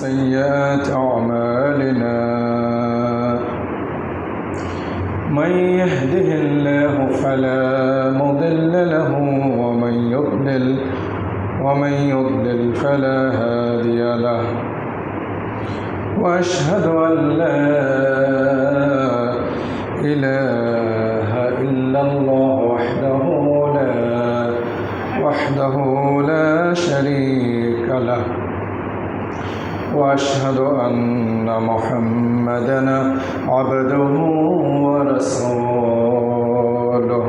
سيئات أعمالنا من يهده الله فلا مضل له ومن يضلل فلا هادي له وأشهد أن لا إله إلا الله وحده لا شريك له وأشهد أن محمدًا عبده ورسوله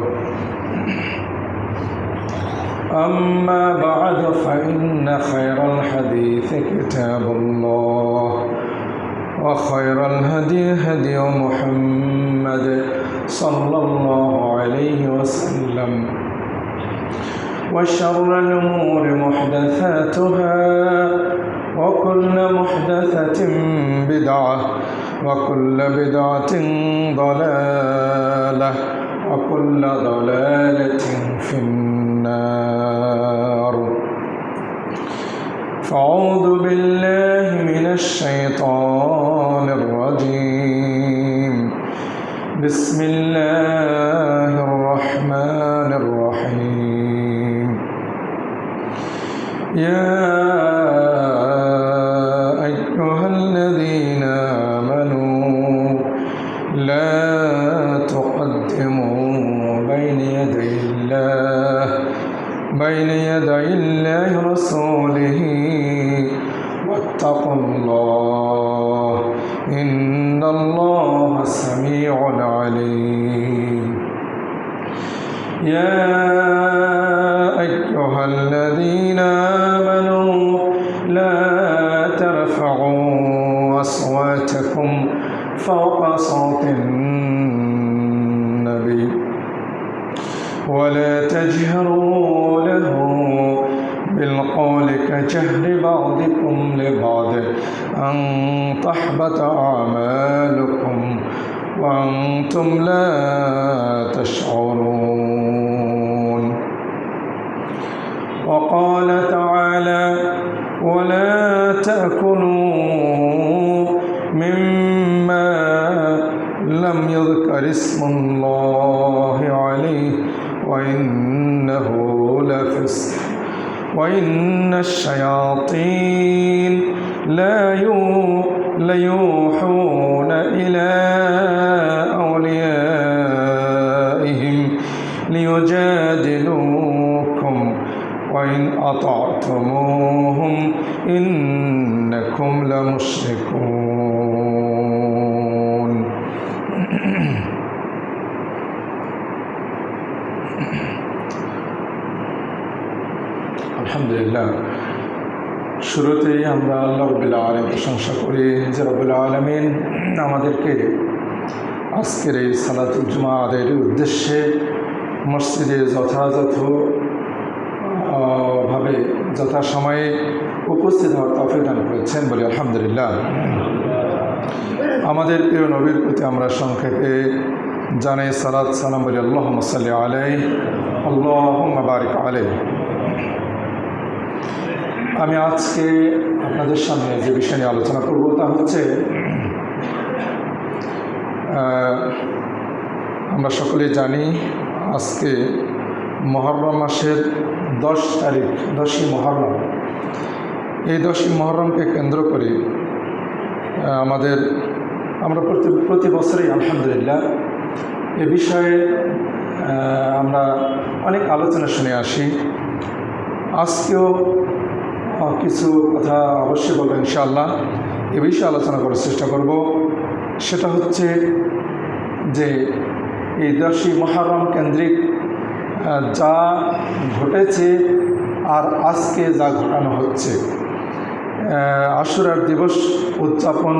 أما بعد فإن خير الحديث كتاب الله وخير الهدي هدي محمد صلى الله عليه وسلم وشر الأمور محدثاتها وكل محدثة بدعة وكل بدعة ضلالة وكل ضلالة في النار فأعوذ بالله من الشيطان الرجيم بسم الله الرحمن الرحيم يا أيها الذين آمنوا لا تقدموا بين يدي الله ورسوله واتقوا الله إن الله سميع عليم يا أيها الذين آمنوا لا ترفعوا أصواتكم فوق صوت النبي ولا تجهروا له بالقول كجهر بعضكم لبعض أن تحبط أعمالكم وأنتم لا تشعرون وقال تعالى ولا تأكلوا مما لم يذكر اسم الله عليه وإنه لفسق وإن الشياطين ليوحون إلى أوليائهم ليجادلوكم وإن أطعتموهم إنكم لمشركون আলহামদুলিল্লাহ শুরুতেই আমরা আল্লাহ রাব্বুল আলামিন প্রশংসা করি যে রাব্বুল আলামিন আমাদেরকে আজকের এই সালাতুল জুমা আদায়ের উদ্দেশ্যে মসজিদে যথাযথভাবে যথাসময়ে উপস্থিত হওয়ার তৌফিক দান করেছেন বলে আলহামদুলিল্লাহ। আমাদের প্রিয় নবীর প্রতি আমরা সংক্ষেপে জানাই সালাত সালাম বলি আল্লাহুম্মা সাল্লি আলাইহি আল্লাহুম্মা বারিক আলাইহি। আমি আজকে আপনাদের সামনে যে বিষয় নিয়ে আলোচনা করব তা হচ্ছে আমরা সকলে জানি আজকে মুহররম মাসের 10 তারিখ 10ই মুহররম। এই 10ই মুহররমকে কেন্দ্র করে আমরা প্রতি বছরই আলহামদুলিল্লাহ এ বিষয়ে আমরা অনেক আলোচনা শুনে আসি। আজকেও কিছু কথা অবশ্যই বলবো ইনশাআল্লাহ। এ বিষয়ে আলোচনা করার চেষ্টা করব। সেটা হচ্ছে যে এই 10ই মুহররম কেন্দ্রিক যা ঘটেছে আর আজকে যা ঘটানো হচ্ছে, আশুরার দিবস উদযাপন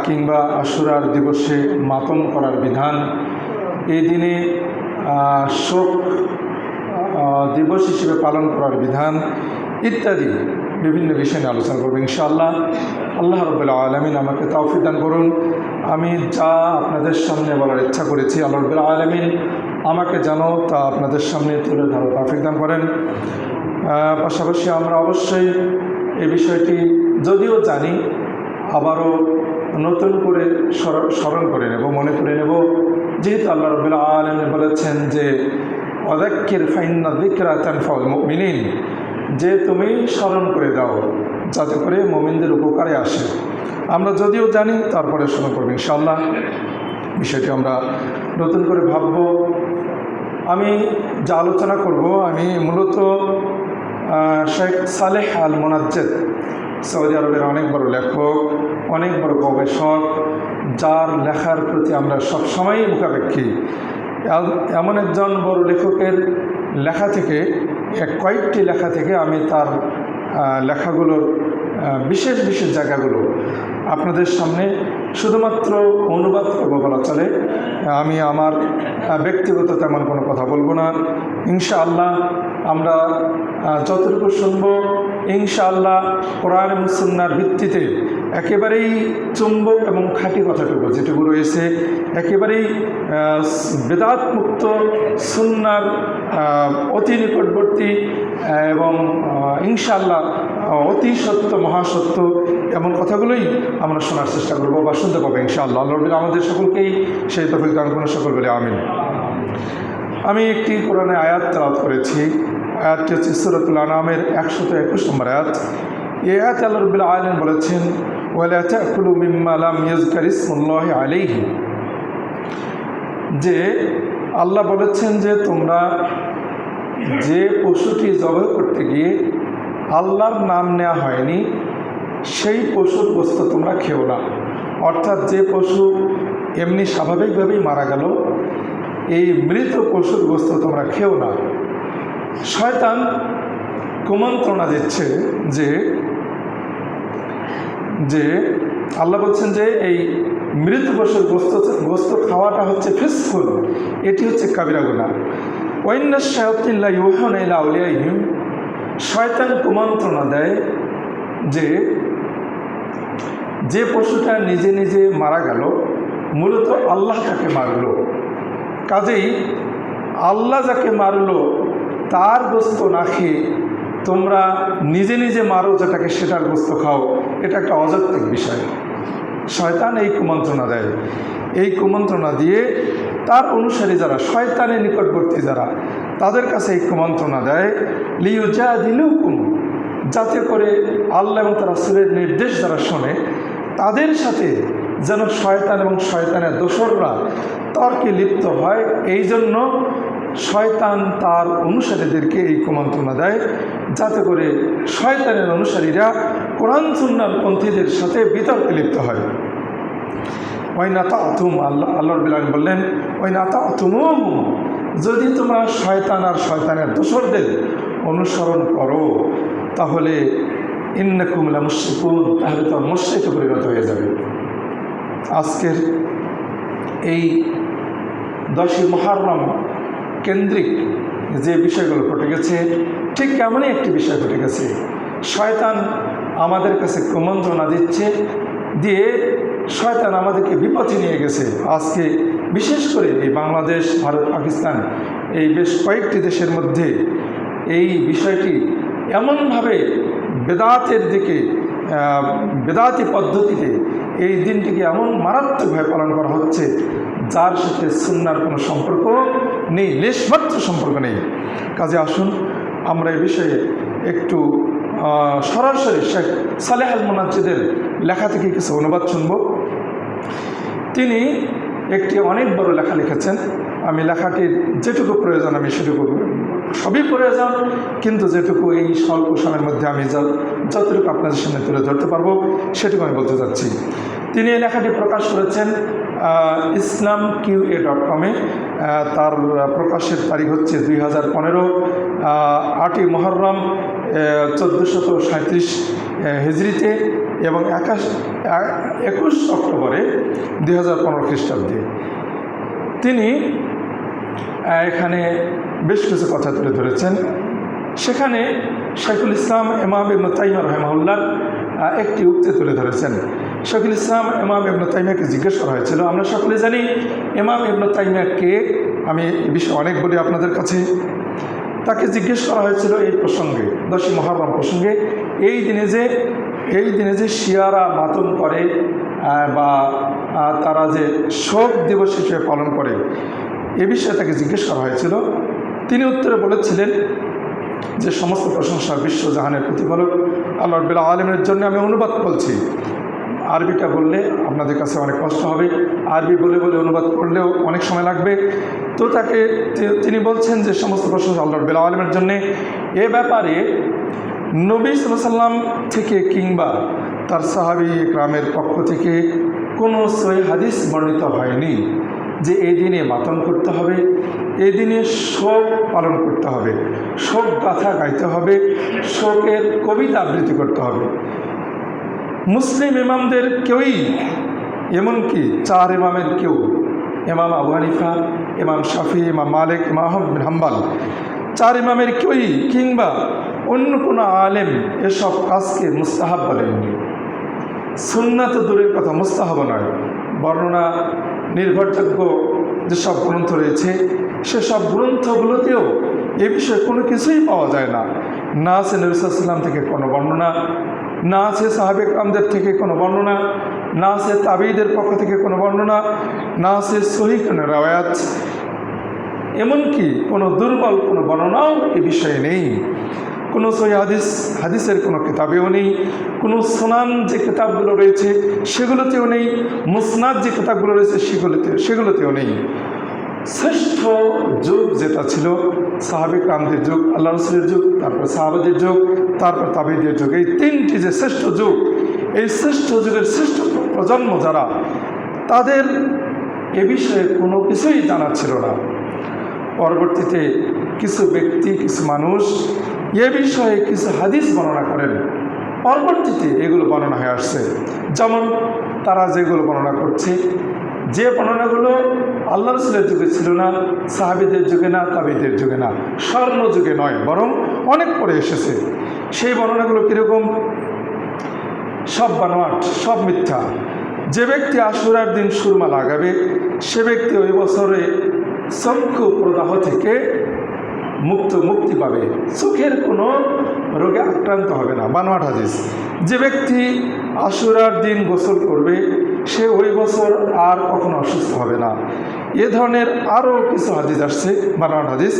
কিংবা আশুরার দিবসে মাতম করার বিধান, এই দিনে শোক দিবস হিসেবে পালন করার বিধান ইত্যাদি বিভিন্ন বিষয় নিয়ে আলোচনা করব ইনশাআল্লাহ। আল্লাহ রাব্বুল আলামিন আমাকে তৌফিক দান করুন। আমি যা আপনাদের সামনে বলার ইচ্ছা করেছি আল্লাহ রাব্বুল আলামিন আমাকে যেন তা আপনাদের সামনে তুলে ধরার তৌফিক দান করেন। পাশাপাশি আমরা অবশ্যই এই বিষয়টি যদিও জানি আবারও নতুন করে স্মরণ করে নেব, মনে করে নেব, যেহেতু আল্লাহ রাব্বুল আলামিন বলেছেন যে ওয়াযাক্কির ফাইন্না যিকরা তানফাউল মুমিনিন, যে তুমি স্মরণ করে দাও যাতে করে মুমিনদের উপকারে আসে। আমরা যদিও জানি তারপরে স্মরণ করব ইনশাআল্লাহ। বিষয়টি আমরা নতুন করে ভাবব। আমি যা আলোচনা করব, আমি মূলত শেখ সালেহ আল মোনাজ্জেদ, সৌদি আরবের অনেক বড় লেখক, অনেক বড় গবেষক, যার লেখার প্রতি আমরা সবসময়ই মুখাপেক্ষী, এমন একজন বড় লেখকের লেখা থেকে, কয়েকটি লেখা থেকে আমি তার লেখাগুলোর বিশেষ বিশেষ জায়গাগুলো আপনাদের সামনে শুধুমাত্র অনুবাদ করবো বলা চলে। আমি আমার ব্যক্তিগত তেমন কোনো কথা বলবো না। ইনশাআল্লাহ আমরা যতটুকু শুনবো ইনশাআল্লাহ কোরআন এবং সুন্নাহর ভিত্তিতে একেবারেই চুম্বক এবং খাঁটি কথাটুকু যেটুকু রয়েছে একেবারেই বেদাত মুক্ত সুন্নাহর অতি নিকটবর্তী এবং ইনশাআল্লাহ অতি সত্য মহাসত্য এমন কথাগুলোই আমরা শোনার চেষ্টা করবো বা শুনতে পাবো ইনশাআল্লাহ। আল্লাহ রাব্বুল আমাদের সকলকেই সেই তৌফিক দান করুন, সকল বলে আমিন। আমি একটি কোরআনে আয়াত তেলাওয়াত করেছি। আয়াতটি হচ্ছে সূরাতুল আনআমের 121 নম্বর আয়াত। এই আয়াতে আল্লাহ রাব্বুল আলামিন বলেছেন ওয়ালা তাকুলু মিম্মা লাম ইউযকার ইসমুল্লাহি আলাইহি, যে আল্লাহ বলেছেন যে তোমরা যে পশুটি জবাই করতে গিয়ে আল্লাহর নাম নেওয়া হয়নি সেই পশুর গোশত তোমরা খেও না। অর্থাৎ যে পশু এমনি স্বাভাবিকভাবেই মারা গেল এই মৃত পশুর গোশত তোমরা খেও না। শয়তান কুমন্ত্রণা দিচ্ছে যে আল্লাহ বলছেন যে এই মৃত পশুর গোশত খাওয়াটা হচ্ছে ফিসকুল, এটি হচ্ছে কাবিরা গুনাহ। ওয়াইন্না শায়াতিন লা ইউহানা ইলা আউলিয়াইহিম, শয়তান কুমন্ত্রণা দেয় যে পশুটা নিজে নিজে মারা গেল মূলত আল্লাহ তাকে মারল, কাজেই আল্লাহ যাকে মারল তার গোশত না খেয়ে তোমরা নিজে নিজে মারো যেটাকে সেটার গোশত খাও, এটা একটা অযৌক্তিক বিষয়। শয়তান এই কুমন্ত্রণা দেয়। এই কুমন্ত্রণা দিয়ে তার অনুসারী যারা, শয়তানের নিকটবর্তী যারা, তাদের কাছে এই কুমন্ত্রণা দেয় লিইউজাদিলুকুম, যাতে করে আল্লাহ এবং তার রাসূলের নির্দেশ যারা শোনে তাদের সাথে যেন শয়তান এবং শয়তানের দোসররা তর্কে লিপ্ত হয়। এই জন্য শয়তান তার অনুসারীদেরকে এই কুমন্ত্রণা দেয় যাতে করে শয়তানের অনুসারীরা কোরআন সুন্নাহর পন্থীদের সাথে বিতর্কে লিপ্ত হয়। ওয়াইন আতাতুম, আল্লাহ রাব্বুল আলামিন বললেন ওয়াইন আতাতুমুহুম, যদি তোমরা শয়তান আর শয়তানের দোসরদের অনুসরণ করো তাহলে ইন্নাকুম লা মুশরিকুন, তাহলে তো মুশরিকে পরিণত হয়ে যাবে। আজকের এই 10ই মুহররম কেন্দ্রিক যে বিষয়গুলো ঘটে গেছে ঠিক এমনই একটি বিষয় ঘটে গেছে। শয়তান আমাদের কাছে কুমন্ত্রণা দিচ্ছে, দিয়ে শয়তান আমাদেরকে বিপথে নিয়ে গেছে। আজকে বিশেষ করে এই বাংলাদেশ, ভারত, পাকিস্তান এই বেশ কয়েকটি দেশের মধ্যে এই বিষয়টি এমনভাবে বেদাতের দিকে, বেদাতি পদ্ধতিতে এই দিনটিকে এমন মারাত্মকভাবে পালন করা হচ্ছে যার সাথে সুন্নাহর কোনো সম্পর্ক নেই, লেশমাত্র সম্পর্ক নেই। কাজে আসুন আমরা এই বিষয়ে একটু সরাসরি শেখ সালেহ আল মোনাজ্জেদের লেখা থেকে কিছু অনুবাদ শুনব। তিনি একটি অনেক বড় লেখা লিখেছেন। আমি লেখাটির যেটুকু প্রয়োজন আমি সেটুকু, সবই প্রয়োজন, কিন্তু যেটুকু এই স্বল্প সময়ের মধ্যে আমি যতটুকু আপনাদের সামনে তুলে ধরতে পারবো সেটুকু আমি বলতে চাচ্ছি। তিনি এই লেখাটি প্রকাশ করেছেন islamqa.com। তার প্রকাশের তারিখ হচ্ছে 2015 8ই মুহররম 1437 হিজরিতে এবং 21 অক্টোবরে 2015 খ্রিস্টাব্দে। তিনি এখানে বেশ কিছু কথা তুলে ধরেছেন। সেখানে শাইখুল ইসলাম ইমাম ইবনে তাইমিয়া রাহিমাহুল্লাহ একটি উক্তি তুলে ধরেছেন। শাইখুল ইসলাম ইমাম ইবনে তাইমিয়াকে জিজ্ঞেস করা হয়েছিল, আমরা সকলে জানি ইমাম ইবনে তাইমিয়া কে, আমি এই বিষয়ে অনেক বলি আপনাদের কাছে। তাকে জিজ্ঞেস করা হয়েছিল এই প্রসঙ্গে, 10ই মুহররম প্রসঙ্গে, এই দিনে যে এই দিনে যে শিয়ারা মাতম করে বা তারা যে শোক দিবস হিসেবে পালন করে, এ বিষয়ে তাকে জিজ্ঞেস করা হয়েছিল। তিনি উত্তরে বলেছিলেন যে সমস্ত প্রশংসা বিশ্বজাহানের প্রতিপালক আল্লাহ রাব্বুল আলামিনের জন্য। আমি অনুবাদ বলছি, আরবিটা বললে আপনাদের কাছে অনেক কষ্ট হবে, আরবি বলে বলে অনুবাদ করলেও অনেক সময় লাগবে। তো তিনি বলছেন যে সমস্ত প্রশংসা আল্লাহ রাব্বুল আলামিনের জন্যে। এ ব্যাপারে নবী সাল্লাল্লাহু আলাইহি ওয়াসাল্লাম থেকে কিংবা তার সাহাবী ইকরামের পক্ষ থেকে কোনো সহিহ হাদিস বর্ণিত হয়নি যে এই দিনে মাতম করতে হবে, এই দিনে শোক পালন করতে হবে, শোক গাথা গাইতে হবে, শোকের কবিতা আবৃত্তি করতে হবে। মুসলিম ইমামদের কেউই, এমনকি 4 ইমামের কেউ, ইমাম আবু হানিফা, ইমাম শাফি, ইমাম মালিক, ইমাম আহমদ বিন হাম্বল, 4 ইমামের কেউই কিংবা অন্য কোনো আলেম এসব কাজকে মুস্তাহাব বলেননি। সুন্নাত তো দূরের কথা, মুস্তাহাব নয়। বর্ণনা নির্ভরযোগ্য যেসব গ্রন্থ রয়েছে সেসব গ্রন্থগুলোতেও এ বিষয়ে কোনো কিছুই পাওয়া যায় না। না আছে নবী সাল্লাল্লাহু আলাইহি ওয়াসাল্লাম থেকে কোনো বর্ণনা, না আছে সাহাবে কেরামদের থেকে কোনো বর্ণনা, না আছে তাবেঈদের পক্ষ থেকে কোনো বর্ণনা, না আছে সহিহ কোনো রওয়ায়াত, এমনকি কোনো দুর্বল কোনো বর্ণনাও এ বিষয়ে নেই। কোনো সহিহ হাদিসের কোনো কিতাবেও নেই, কোনো সুনান যে কিতাবগুলো রয়েছে সেগুলোতেও নেই, মুসনাদ যে কিতাবগুলো রয়েছে সেগুলোতেও নেই। শ্রেষ্ঠ যুগ যেটা ছিল সাহাবে কেরামদের যুগ, আল্লাহ রাসূলের যুগ, তারপর সাহাবাদের যুগ, তারপর তাবেঈদের যুগ, এই 3টি যে শ্রেষ্ঠ যুগ, এই শ্রেষ্ঠ যুগের শ্রেষ্ঠ প্রজন্ম যারা, তাদের এ বিষয়ে কোনো কিছুই জানা ছিল না। পরবর্তীতে কিছু ব্যক্তি, কিছু মানুষ এ বিষয়ে কিছু হাদিস বর্ণনা করেন, পরবর্তীতে এগুলো বর্ণনা হয়ে আসছে। যেমন তারা যেগুলো বর্ণনা করছে, যে বর্ণনাগুলো আল্লাহ রাসূলের যুগে ছিল না, সাহাবীদের যুগে না, তাবেঈদের যুগে না, স্বর্ণ যুগে নয়, বরং অনেক পরে এসেছে। সেই বর্ণনাগুলো কীরকম? সব বানোয়াট, সব মিথ্যা। যে ব্যক্তি আশুরার দিন সুরমা লাগাবে সে ব্যক্তি ওই বছরে চক্ষু প্রদাহ থেকে মুক্তি পাবে, চোখের কোনো রোগে আক্রান্ত হবে না, বানোয়াট হাদিস। যে ব্যক্তি আশুরার দিন গোসল করবে সে ওই বছর আর কখনো অসুস্থ হবে না। এ ধরনের আরও কিছু হাদিস আসছে, বানোয়াট হাদিস।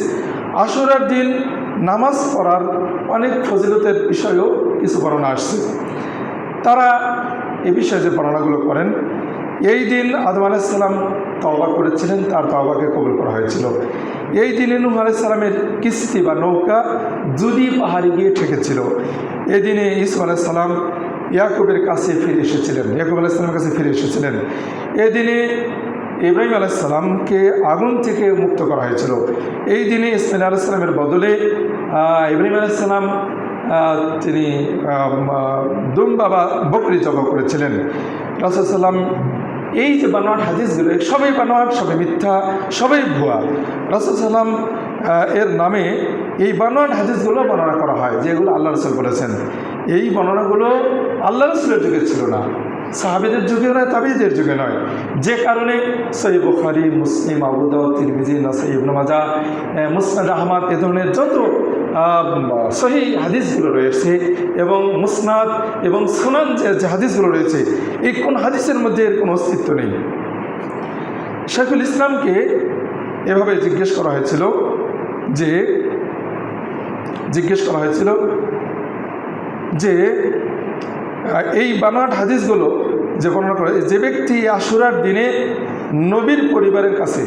আশুরার দিন নামাজ পড়ার অনেক ফজিলতের বিষয়েও কিছু বর্ণনা আসছে। তারা এ বিষয়ে যে বর্ণনাগুলো করেন, এই দিন আদম আলাইহিস সালাম তওবা করেছিলেন, তার তওবাকে কবুল করা হয়েছিল। এই দিনে নূহ আলাইহিস সালামের কিস্তি বা নৌকা জুদি পাহাড়ে গিয়ে ঠেকেছিল। এই দিনে ঈসা আলাইহিস সালাম ইয়াকুবের কাছে ফিরে এসেছিলেন, ইয়াকুব আলাইহিস সালামের কাছে ফিরে এসেছিলেন। এই দিনে ইব্রাহিম আলাইহিস সালামকে আগুন থেকে মুক্ত করা হয়েছিল। এই দিনে ইসমাঈল আলাইহিস সালামের বদলে ইব্রাহিম আলাইহিস সালাম তিনি দুম্বা বা বকরি জবাই করেছিলেন। রাসূল সাল্লাম এই যে বানোয়াট হাদিসগুলো সবই বানোয়াট, সবই মিথ্যা, সবই ভুয়া। রাসূল সাল্লাম এর নামে এই বানোয়াট হাদিসগুলো বর্ণনা করা হয়, যেগুলো আল্লাহ রাসূল বলেছেন। এই বর্ণনাগুলো আল্লাহ রাসূলের যুগে ছিল না, সাহাবীদের যুগে নয়, তাবেঈদের যুগে নয়। যে কারণে সহিহ বুখারী, মুসলিম, আবু দাউদ, তিরমিজি, নাসাঈ, ইবনে মাজাহ, মুসনাদ আহমদ, এ ধরনের যত সহিহ হাদিসগুলো রয়েছে এবং মুসনাদ এবং সুনান যে হাদিসগুলো রয়েছে, এই কোন হাদিসের মধ্যে এর কোনো অস্তিত্ব নেই। শাইখুল ইসলামকে এভাবে জিজ্ঞেস করা হয়েছিল যে এই বানোয়াট হাদিসগুলো যে বর্ণনা করে, যে ব্যক্তি আশুরার দিনে নবীর পরিবারের কাছে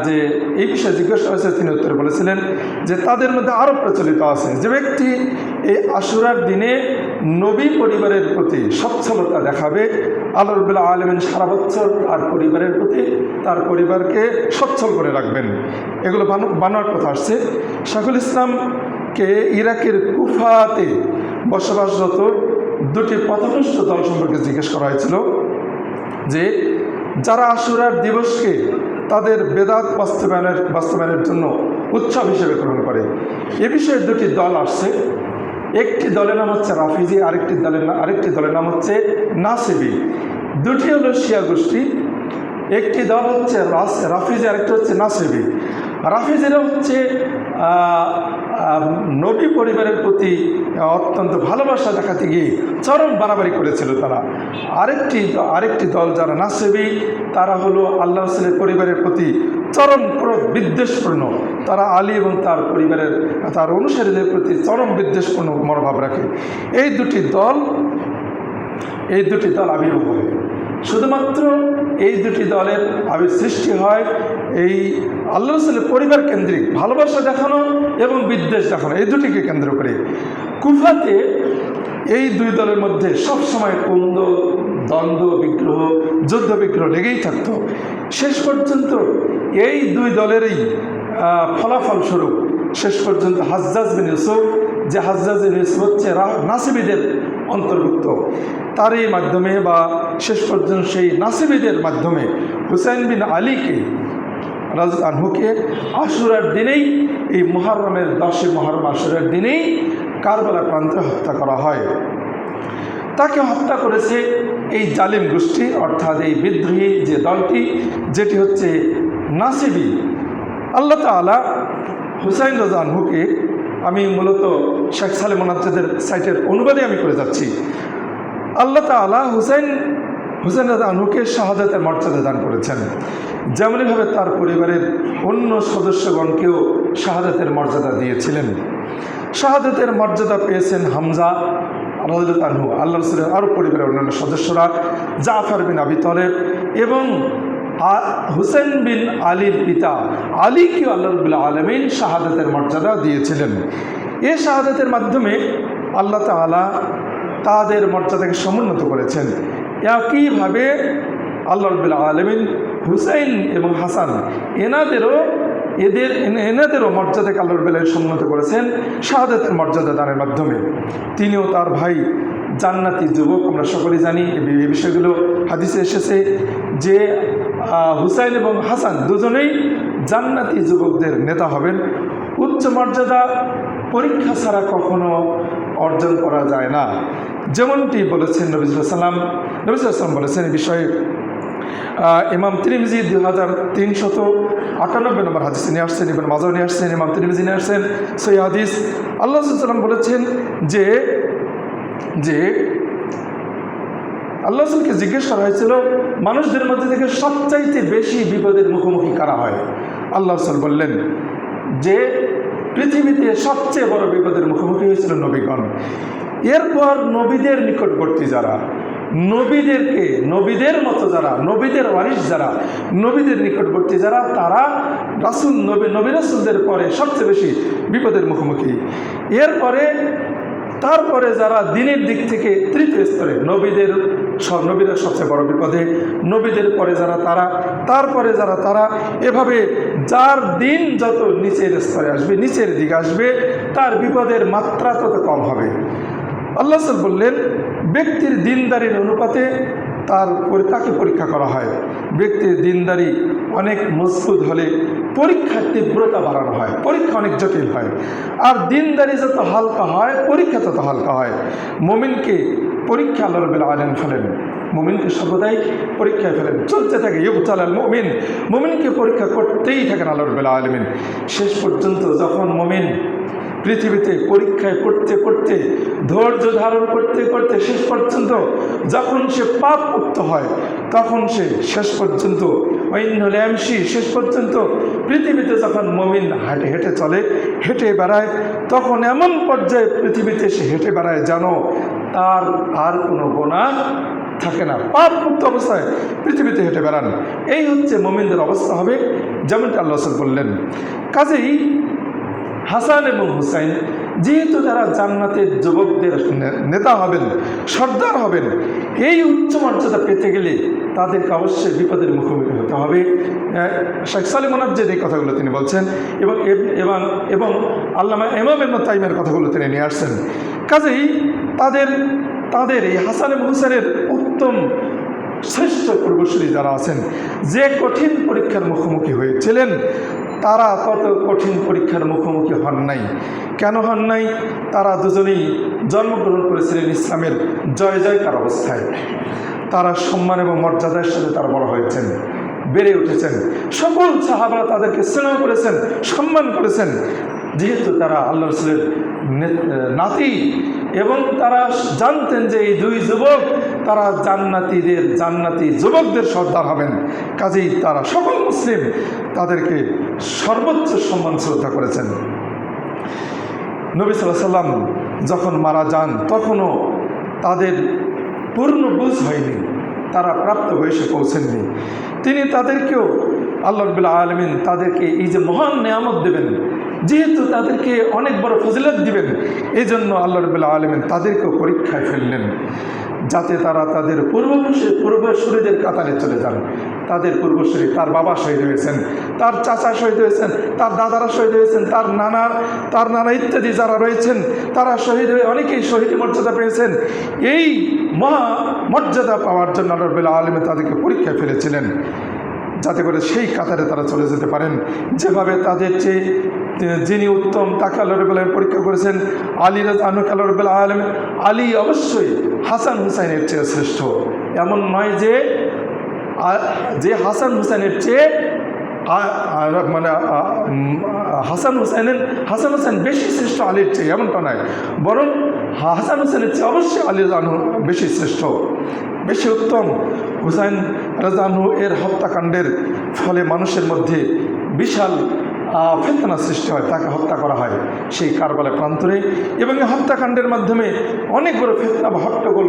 যে এই বিষয়ে জিজ্ঞাসা হয়েছে, তিনি উত্তরে বলেছিলেন যে তাদের মধ্যে আরও প্রচলিত আছে, যে ব্যক্তি এই আশুরার দিনে নবী পরিবারের প্রতি সচ্ছলতা দেখাবে, আল্লাহ রাব্বুল আলামিন সারা বছর তার পরিবারের প্রতি, তার পরিবারকে সচ্ছল করে রাখবেন। এগুলো বানোয়াট কথা আসছে। শাইখুল ইসলামকে ইরাকের কুফাতে বসবাসরত 2টি পথভ্রষ্ট দল সম্পর্কে জিজ্ঞেস করা হয়েছিল, যে যারা আশুরার দিবসকে তাদের বেদাত বাস্তবায়নের জন্য উৎসব হিসেবে গ্রহণ করে। এ বিষয়ে 2টি দল আসছে। একটি দলের নাম হচ্ছে রাফিজি, আরেকটি দলের নাম হচ্ছে নাসিবি। 2টি হলো শিয়া গোষ্ঠী। একটি দল হচ্ছে রাফিজি, আরেকটি হচ্ছে নাসিবি। রাফিজিরা হচ্ছে নবী পরিবারের প্রতি অত্যন্ত ভালোবাসা দেখাতে গিয়ে চরম বাড়াবাড়ি করেছিল তারা। আরেকটি দল যারা নাসেবী, তারা হলো আল্লাহ রাসূলের পরিবারের প্রতি চরম ক্রোধ বিদ্বেষপূর্ণ। তারা আলী এবং তার অনুসারীদের প্রতি চরম বিদ্বেষপূর্ণ মনোভাব রাখে। এই দুটি দল আবির্ভাব হয়। শুধুমাত্র এই দুটি দলের সৃষ্টি হয় এই আল্লাহ রাসূলের পরিবার কেন্দ্রিক ভালোবাসা দেখানো এবং বিদ্বেষ দেখানো, এই দুটিকে কেন্দ্র করে। কুফাতে এই দুই দলের মধ্যে সবসময় দ্বন্দ্ব বিগ্রহ, যুদ্ধ বিগ্রহ লেগেই থাকতো। শেষ পর্যন্ত এই দুই দলেরই ফলাফলস্বরূপ শেষ পর্যন্ত হাজ্জাজ বিন ইউসুফ, যে হাজ্জাজ বিন ইউসুফ হচ্ছে নাসিবীদের অন্তর্ভুক্ত, তারই মাধ্যমে বা শেষ পর্যন্ত সেই নাসিবীদের মাধ্যমে হুসাইন বিন আলীকে রাদিয়াল্লাহু আনহুকে আশুরার দিনেই, এই মুহররমের 10 মুহররম আশুরার দিনেই কারবালা প্রান্তে হত্যা করা হয়। তাকে হত্যা করেছে এই জালিম গোষ্ঠী, অর্থাৎ এই বিদ্রোহী যে দলটি, যেটি হচ্ছে নাসিবী। আল্লাহ তাআলা হুসাইন রাদিয়াল্লাহু আনহুকে, আমি মূলত শেখ সালেহ মোনাজ্জেদের সাইটের অনুবাদে আমি করে যাচ্ছি, আল্লাহ তাআলা হুসাইন রাদিয়াল্লাহু আনহুকে শাহাদাতের মর্যাদা দান করেছেন। যেমনইভাবে তার পরিবারের অন্য সদস্যগণকেও শাহাদাতের মর্যাদা দিয়েছিলেন। শাহাদাতের মর্যাদা পেয়েছেন হামজা রাদিয়াল্লাহু আনহু, আল্লাহ রাসূলের আরও পরিবারের অন্যান্য সদস্যরা, জাফর বিন আবি তালেব এবং হুসাইন বিন আলীর পিতা আলীকেও আল্লাহ রাব্বুল আলামিন শাহাদাতের মর্যাদা দিয়েছিলেন। এই শাহাদাতের মাধ্যমে আল্লাহ তাআলা তাদের মর্যাদাকে সমুন্নত করেছেন। একইভাবে আল্লাহ রাব্বুল আলামিন হুসাইন এবং হাসান এনাদেরও মর্যাদাকে আল্লাহ রাব্বুল আলামিন সমুন্নত করেছেন শাহাদাতের মর্যাদা দানের মাধ্যমে। তিনিও তার ভাই জান্নাতি যুবক, আমরা সকলেই জানি এই বিষয়গুলো হাদিসে এসেছে যে হুসাইন এবং হাসান দুজনেই জান্নাতি যুবকদের নেতা হবেন। উচ্চ মর্যাদা পরীক্ষা ছাড়া কখনো অর্জন করা যায় না, যেমনটি বলেছেন নবী সাল্লাল্লাহু আলাইহি ওয়াসাল্লাম বলেছেন এই বিষয়ে। ইমাম তিরমিজি 2398 নম্বর হাদিসে নিয়ে আসছেন, ইবনে মাজাহ নিয়ে আসছেন, ইমাম তিরমিজি নিয়ে আসছেন সহিহ হাদিস। আল্লাহ সাল্লাল্লাহু আলাইহি ওয়াসাল্লাম বলেছেন যে আল্লাহ রাসূলকে জিজ্ঞেস করা হয়েছিল মানুষদের মধ্যে থেকে সবচাইতে বেশি বিপদের মুখোমুখি কারা হয়। আল্লাহ রাসূল বললেন যে পৃথিবীতে সবচেয়ে বড় বিপদের মুখোমুখি হয়েছিল নবীগণ। এরপর নবীদের নিকটবর্তী যারা, নবীদের মতো যারা, নবীদের ওয়ারিস যারা, নবীদের নিকটবর্তী যারা, তারা নবী রাসূলদের পরে সবচেয়ে বেশি বিপদের মুখোমুখি। তারপরে যারা দিনের দিক থেকে তৃতীয় স্তরে, নবীরা সবচেয়ে বড় বিপদে, নবীদের পরে যারা তারা, তারপরে যারা তারা, এভাবে যার দিন যত নিচের স্তরে আসবে, নিচের দিকে আসবে, তার বিপদের মাত্রা তত কম হবে। আল্লাহ রাসূল বললেন ব্যক্তির দিনদারির অনুপাতে তাকে পরীক্ষা করা হয়। ব্যক্তির দিনদারি অনেক মজবুত হলে পরীক্ষার তীব্রতা বাড়ানো হয়, পরীক্ষা অনেক জটিল হয়। আর দিনদারি যত হালকা হয়, পরীক্ষা তত হালকা হয়। মুমিনকে পরীক্ষা আল্লাহ রাব্বুল আলামিন ফেলেন, মুমিনকে সর্বদাই পরীক্ষায় ফেলেন, চলতে থাকে। ইবতালাল মুমিনকে পরীক্ষা করতেই থাকেন আল্লাহ রাব্বুল আলামিন। শেষ পর্যন্ত যখন মুমিন পৃথিবীতে পরীক্ষায় পড়তে ধৈর্য ধারণ করতে শেষ পর্যন্ত যখন সে পাপ মুক্ত হয়, তখন সে শেষ পর্যন্ত শেষ পর্যন্ত পৃথিবীতে যখন মুমিন হেঁটে চলে, হেঁটে বেড়ায়, তখন এমন পর্যায়ে পৃথিবীতে সে হেঁটে বেড়ায় যেন তার আর কোনো গুনাহ থাকে না, পাপ মুক্ত অবস্থায় পৃথিবীতে হেঁটে বেড়ান। এই হচ্ছে মুমিনদের অবস্থা হবে, যেমনটা আল্লাহ রাসূল বললেন। কাজেই হাসান এবং হুসাইন যেহেতু তারা জান্নাতের যুবকদের নেতা হবেন, সর্দার হবেন, এই উচ্চ মর্যাদা পেতে গেলে তাদেরকে অবশ্যই বিপদের মুখোমুখি হতে হবে। শেখ সালেহ মোনাজ্জেদ এই কথাগুলো তিনি বলছেন এবং আল্লামা ইমাম ইবনে তাইমিয়ার কথাগুলো তিনি নিয়ে আসছেন। কাজেই তাদের এই হাসান এবং হুসাইনের উত্তম শ্রেষ্ঠ পূর্বসূরি যারা আছেন, যে কঠিন পরীক্ষার মুখোমুখি হয়েছিলেন, তারা কত কঠিন পরীক্ষার মুখোমুখি হন নাই। কেন হন নাই? তারা দুজনেই জন্মগ্রহণ করেছিলেন ইসলামের জয়কার অবস্থায়। তারা সম্মান এবং মর্যাদার সাথে তারা বড় হয়েছেন, বেড়ে উঠেছেন। সকল সাহাবারা তাদেরকে স্নেহ করেছেন, সম্মান করেছেন। যেহেতু তারা আল্লাহ রসুলের নাতি এবং তারা জানতেন যে এই দুই যুবক তারা জান্নাতি যুবকদের সর্দার হবেন, কাজেই তারা সকল মুসলিম তাদেরকে সর্বোচ্চ সম্মান শ্রদ্ধা করেছেন। নবী সাল্লাল্লাহু আলাইহি ওয়াসাল্লাম যখন মারা যান তখনও তাদের পূর্ণ বুঝ হয়নি, তারা প্রাপ্ত বয়সে পৌঁছেননি। তিনি তাদেরকেও আল্লাহ রাব্বুল আলামিন তাদেরকে এই যে মহান নেয়ামত দেবেন, যেহেতু তাদেরকে অনেক বড় ফজিলত দিবেন, এই জন্য আল্লাহ রাব্বুল আলামিন তাদেরকেও পরীক্ষায় ফেললেন, যাতে তারা তাদের পূর্বসূরীদের কাতারে চলে যান। তাদের পূর্বসূরী, তার বাবা শহীদ হয়েছেন, তার চাচা শহীদ হয়েছেন, তার দাদারা শহীদ হয়েছেন, তার নানা ইত্যাদি যারা রয়েছেন তারা শহীদ হয়ে অনেকেই শহীদ মর্যাদা পেয়েছেন। এই মহা মর্যাদা পাওয়ার জন্য আল্লাহ রাব্বুল আলামিন তাদেরকে পরীক্ষায় ফেলেছিলেন, যাতে করে সেই কাতারে তারা চলে যেতে পারেন। যেভাবে তাদের চেয়ে যিনি উত্তম তাকে আল্লাহ রাব্বুল আলামিন পরীক্ষা করেছেন, আলী রাদিয়াল্লাহু আনহু আল্লাহ রাব্বুল আলামিন আলী অবশ্যই হাসান হুসাইনের চেয়ে শ্রেষ্ঠ, এমন নয় যে হাসান হুসাইনের চেয়ে মানে হাসান হুসাইন বেশি শ্রেষ্ঠ আলীর চেয়ে, এমনটা নয়, বরং হাসান হুসাইনের চেয়ে অবশ্যই আলী রাদিয়াল্লাহু আনহু বেশি শ্রেষ্ঠ, বেশি উত্তম। হুসাইন রাদিয়াল্লাহু আনহু এর হত্যাকাণ্ডের ফলে মানুষের মধ্যে বিশাল ফিতনা সৃষ্টি হয়, তাকে হত্যা করা হয় সেই কারবালা প্রান্তরে, এবং এই হত্যাকাণ্ডের মাধ্যমে অনেক বড় ফিতনা বা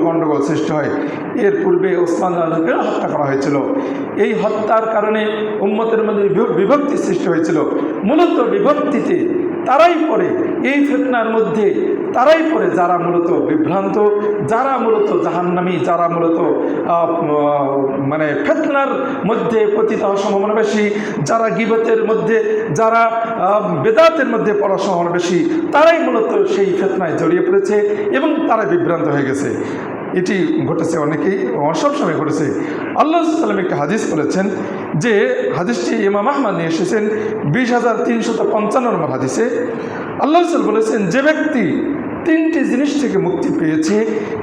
গণ্ডগোল সৃষ্টি হয়। এর পূর্বে ওসমান রাদিয়াল্লাহু আনহুকে হত্যা করা হয়েছিল। এই হত্যার কারণে উম্মতের মধ্যে বিভক্তি সৃষ্টি হয়েছিল। মূলত বিভক্তিতে তারাই পড়ে, এই ফিতনার মধ্যে তারাই পড়ে যারা মূলত বিভ্রান্ত, যারা মূলত জাহান্নামী, যারা মূলত মানে ফিতনার মধ্যে পতিত হওয়ার সম্ভাবনা বেশি, যারা গীবতের মধ্যে, যারা বেদাতের মধ্যে পড়ার সম্ভাবনা বেশি, তারাই মূলত সেই ফিতনায় জড়িয়ে পড়েছে এবং তারা বিভ্রান্ত হয়ে গেছে। এটি ঘটেছে অনেকেই, সবসময় ঘটেছে। আল্লাহ সাল্লাম একটি হাদিস বলেছেন, যে হাদিসটি ইমাম আহমদ নিয়ে এসেছেন 20,355 নম্বর হাদিসে। আল্লাহ সাল্লাম বলেছেন, যে ব্যক্তি 3টি জিনিস থেকে মুক্তি পেয়েছে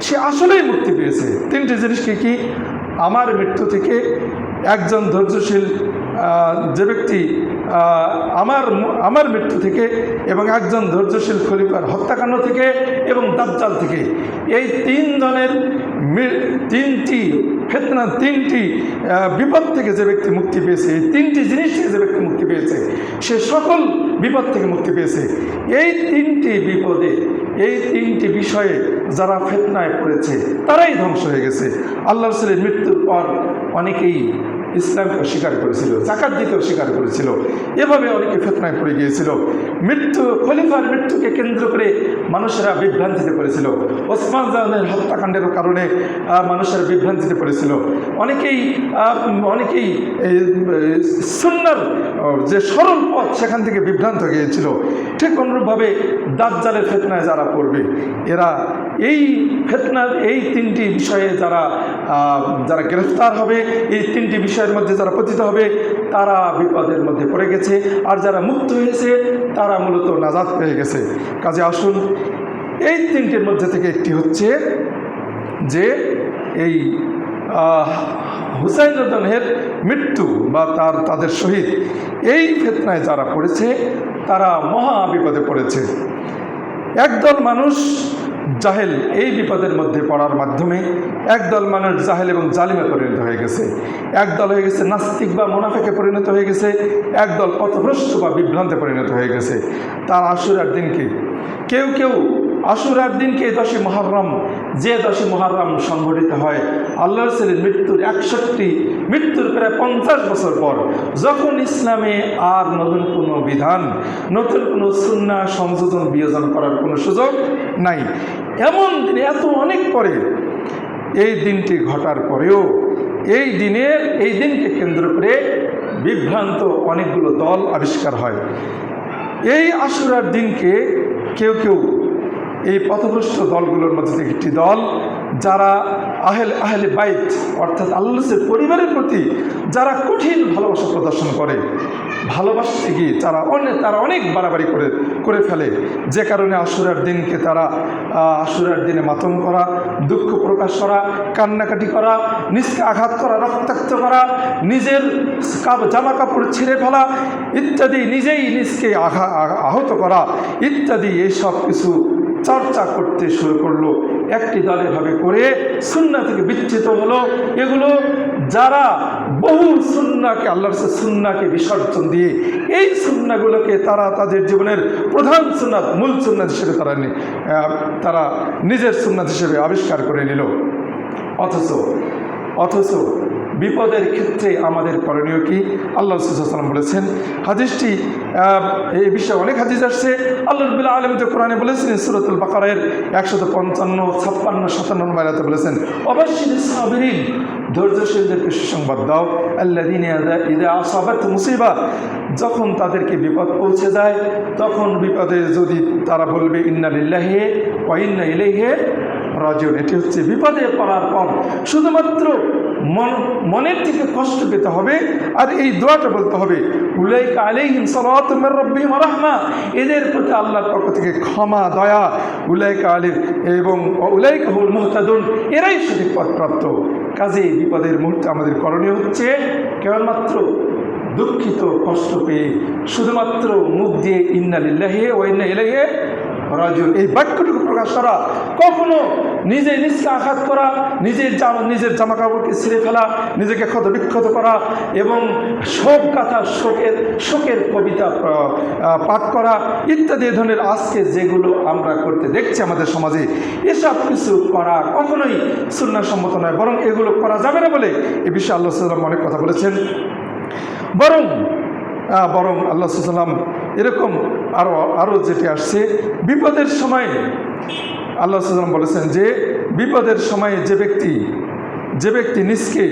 সে আসলেই মুক্তি পেয়েছে। 3টি জিনিস কি? আমার মৃত্যু থেকে, একজন ধৈর্যশীল যে ব্যক্তি আমার মৃত্যু থেকে, এবং একজন ধৈর্যশীল খলিফার হত্যাকাণ্ড থেকে, এবং দাজ্জাল থেকে। এই 3 জনের 3টি ফিতনা, 3টি বিপদ থেকে যে ব্যক্তি মুক্তি পেয়েছে, এই 3টি জিনিস থেকে যে ব্যক্তি মুক্তি পেয়েছে সে সকল বিপদ থেকে মুক্তি পেয়েছে। এই 3টি বিপদে, এই 3টি বিষয়ে যারা ফিতনায় পড়েছে তারাই ধ্বংস হয়ে গেছে। আল্লাহ রাসূলের মৃত্যুর পর অনেকেই ইসলামকে অস্বীকার করেছিল, যাকাত দিতে অস্বীকার করেছিল, এভাবে অনেকে ফিতনায় পড়ে গিয়েছিল। খলিফার মৃত্যুকে কেন্দ্র করে মানুষেরা বিভ্রান্তিতে পড়েছিল। ওসমান রাদিয়াল্লাহু হত্যাকাণ্ডের কারণে মানুষেরা বিভ্রান্তিতে পড়েছিল। অনেকেই সুন্নাহর যে সরল পথ সেখান থেকে বিভ্রান্ত গিয়েছিল। ঠিক অনুরূপভাবে দাজ্জালের ফিতনায় যারা পড়বে, এরা এই ফিতনার এই 3টি বিষয়ে যারা গ্রেফতার হবে, এই 3টি বিষয়ের মধ্যে যারা পতিত হবে, তারা বিপদের মধ্যে পড়ে গেছে, আর যারা মুক্ত হয়েছে তারা মূলত নাজাত পেয়ে গেছে। কাজে আসুন, এই 3টির মধ্যে থেকে একটি হচ্ছে যে এই হুসাইন রাদিয়াল্লাহু আনহুর মৃত্যু বা তাদের শহীদ, এই ফিতনায় যারা পড়েছে তারা মহা বিপদে পড়েছে। একদল মানুষ জাহেল, এই বিপদের মধ্যে পড়ার মাধ্যমে একদল মানুষ জাহেল এবং জালিমে পরিণত হয়ে গেছে, একদল হয়ে গেছে নাস্তিক বা মুনাফিকে পরিণত হয়ে গেছে, একদল পথভ্রষ্ট বা বিভ্রান্তে পরিণত হয়ে গেছে। তার আশুরার দিনকে কেউ আশুরার দিনকে 10ই মুহররম, যে 10ই মুহররম সংঘটিত হয় আল্লাহ রাসূলের মৃত্যুর প্রায় 50 বছর পর, যখন ইসলামে আর নতুন কোনো বিধান, নতুন কোনো সুন্নাহ সংযোজন বিয়োজন করার কোনো সুযোগ নাই, এমন দিনে এত অনেক পরে এই দিনটি ঘটার পরেও এই দিনকে কেন্দ্র করে বিভ্রান্ত অনেকগুলো দল আবিষ্কার হয়। এই আশুরার দিনকে কেউ এই পথভ্রষ্ট দলগুলোর মধ্যে থেকে একটি দল যারা আহলে বাইত অর্থাৎ আল্লাহর পরিবারের প্রতি যারা কঠিন ভালোবাসা প্রদর্শন করে, ভালোবাসতে গিয়ে তারা অনেক বাড়াবাড়ি করে ফেলে, যে কারণে আশুরার দিনকে তারা আশুরার দিনে মাতম করা, দুঃখ প্রকাশ করা, কান্নাকাটি করা, নিজকে আঘাত করা, রক্তাক্ত করা, নিজের জামা কাপড় ছিঁড়ে ফেলা ইত্যাদি, নিজেই নিজকে আহত করা ইত্যাদি, এইসব কিছু চর্চা করতে শুরু করলো। একটি দলে ভাবে করে সুন্নাহ থেকে বিচ্যুত হলো। এগুলো যারা বহু সুন্নাহকে, আল্লাহর সুন্নাহকে বিসর্জন দিয়ে এই সুন্নাহগুলোকে তারা তাদের জীবনের প্রধান সুন্নাত, মূল সুন্নাত হিসেবে তারা নিজের সুন্নাত হিসেবে আবিষ্কার করে নিল। অথচ বিপদের ক্ষেত্রে আমাদের করণীয় কি? আল্লাহ রাসূল সাল্লাল্লাহু আলাইহি ওয়াসাল্লাম বলেছেন, হাদিসটি এই বিষয়ে অনেক হাদিস আসছে। আল্লাহ রাব্বুল আলামিন কোরআনে বলেছেন, সূরাতুল বাকারার 155, 56, 57 আয়াতে বলেছেন, অবশ্যই সাবিরিন, ধৈর্যশীলদেরকে সুসংবাদ দাও, আল্লাযীনা ইযা আসাবাতহুম মুসিবা, যখন তাদেরকে বিপদ পৌঁছে যায় তখন বিপদে যদি তারা বলবে ইন্না লিল্লাহি ওয়া ইন্না ইলাইহি রাজিউন। এটি হচ্ছে বিপদে পড়ার পর শুধুমাত্র মনের থেকে কষ্ট পেতে হবে আর এই দোয়াটা বলতে হবে, উলাইকা আলাইহিম সালাতুম মির রাব্বিহিম ওয়া রাহমা, এদের প্রতি আল্লাহর পক্ষ থেকে ক্ষমা, দয়া, উলাইকা আলাইহিম এবং উলাইকা হুল মুহতাদুন, এরাই সঠিক পথপ্রাপ্ত। কাজেই বিপদের মুহূর্তে আমাদের করণীয় হচ্ছে কেবলমাত্র দুঃখিত, কষ্ট পেয়ে শুধুমাত্র মুখ দিয়ে ইন্না লিল্লাহি ওয়া ইন্না ইলাইহি রাজিউন এই বাক্যটুকু প্রকাশ করা, কখনো নিজকে আঘাত করা, নিজের জামা কাপড়কে ছিঁড়ে ফেলা, নিজেকে ক্ষত বিক্ষত করা এবং শোক গাথা, শোকের কবিতা পাঠ করা ইত্যাদি ধরনের আজকে যেগুলো আমরা করতে দেখছি আমাদের সমাজে, এসব কিছু করা কখনোই সুন্নাহসম্মত নয়। বরং এগুলো করা যাবে না বলে এ বিষয়ে আল্লাহ সাল্লাল্লাহু আলাইহি ওয়াসাল্লাম অনেক কথা বলেছেন। বরং আল্লাহ সাল্লাল্লাহু আলাইহি ওয়াসাল্লাম এরকম আরও যেটি আসছে, বিপদের সময় আল্লাহ সাল্লাল্লাহু আলাইহি ওয়াসাল্লাম বলেছেন যে বিপদের সময়ে যে ব্যক্তি নিজকে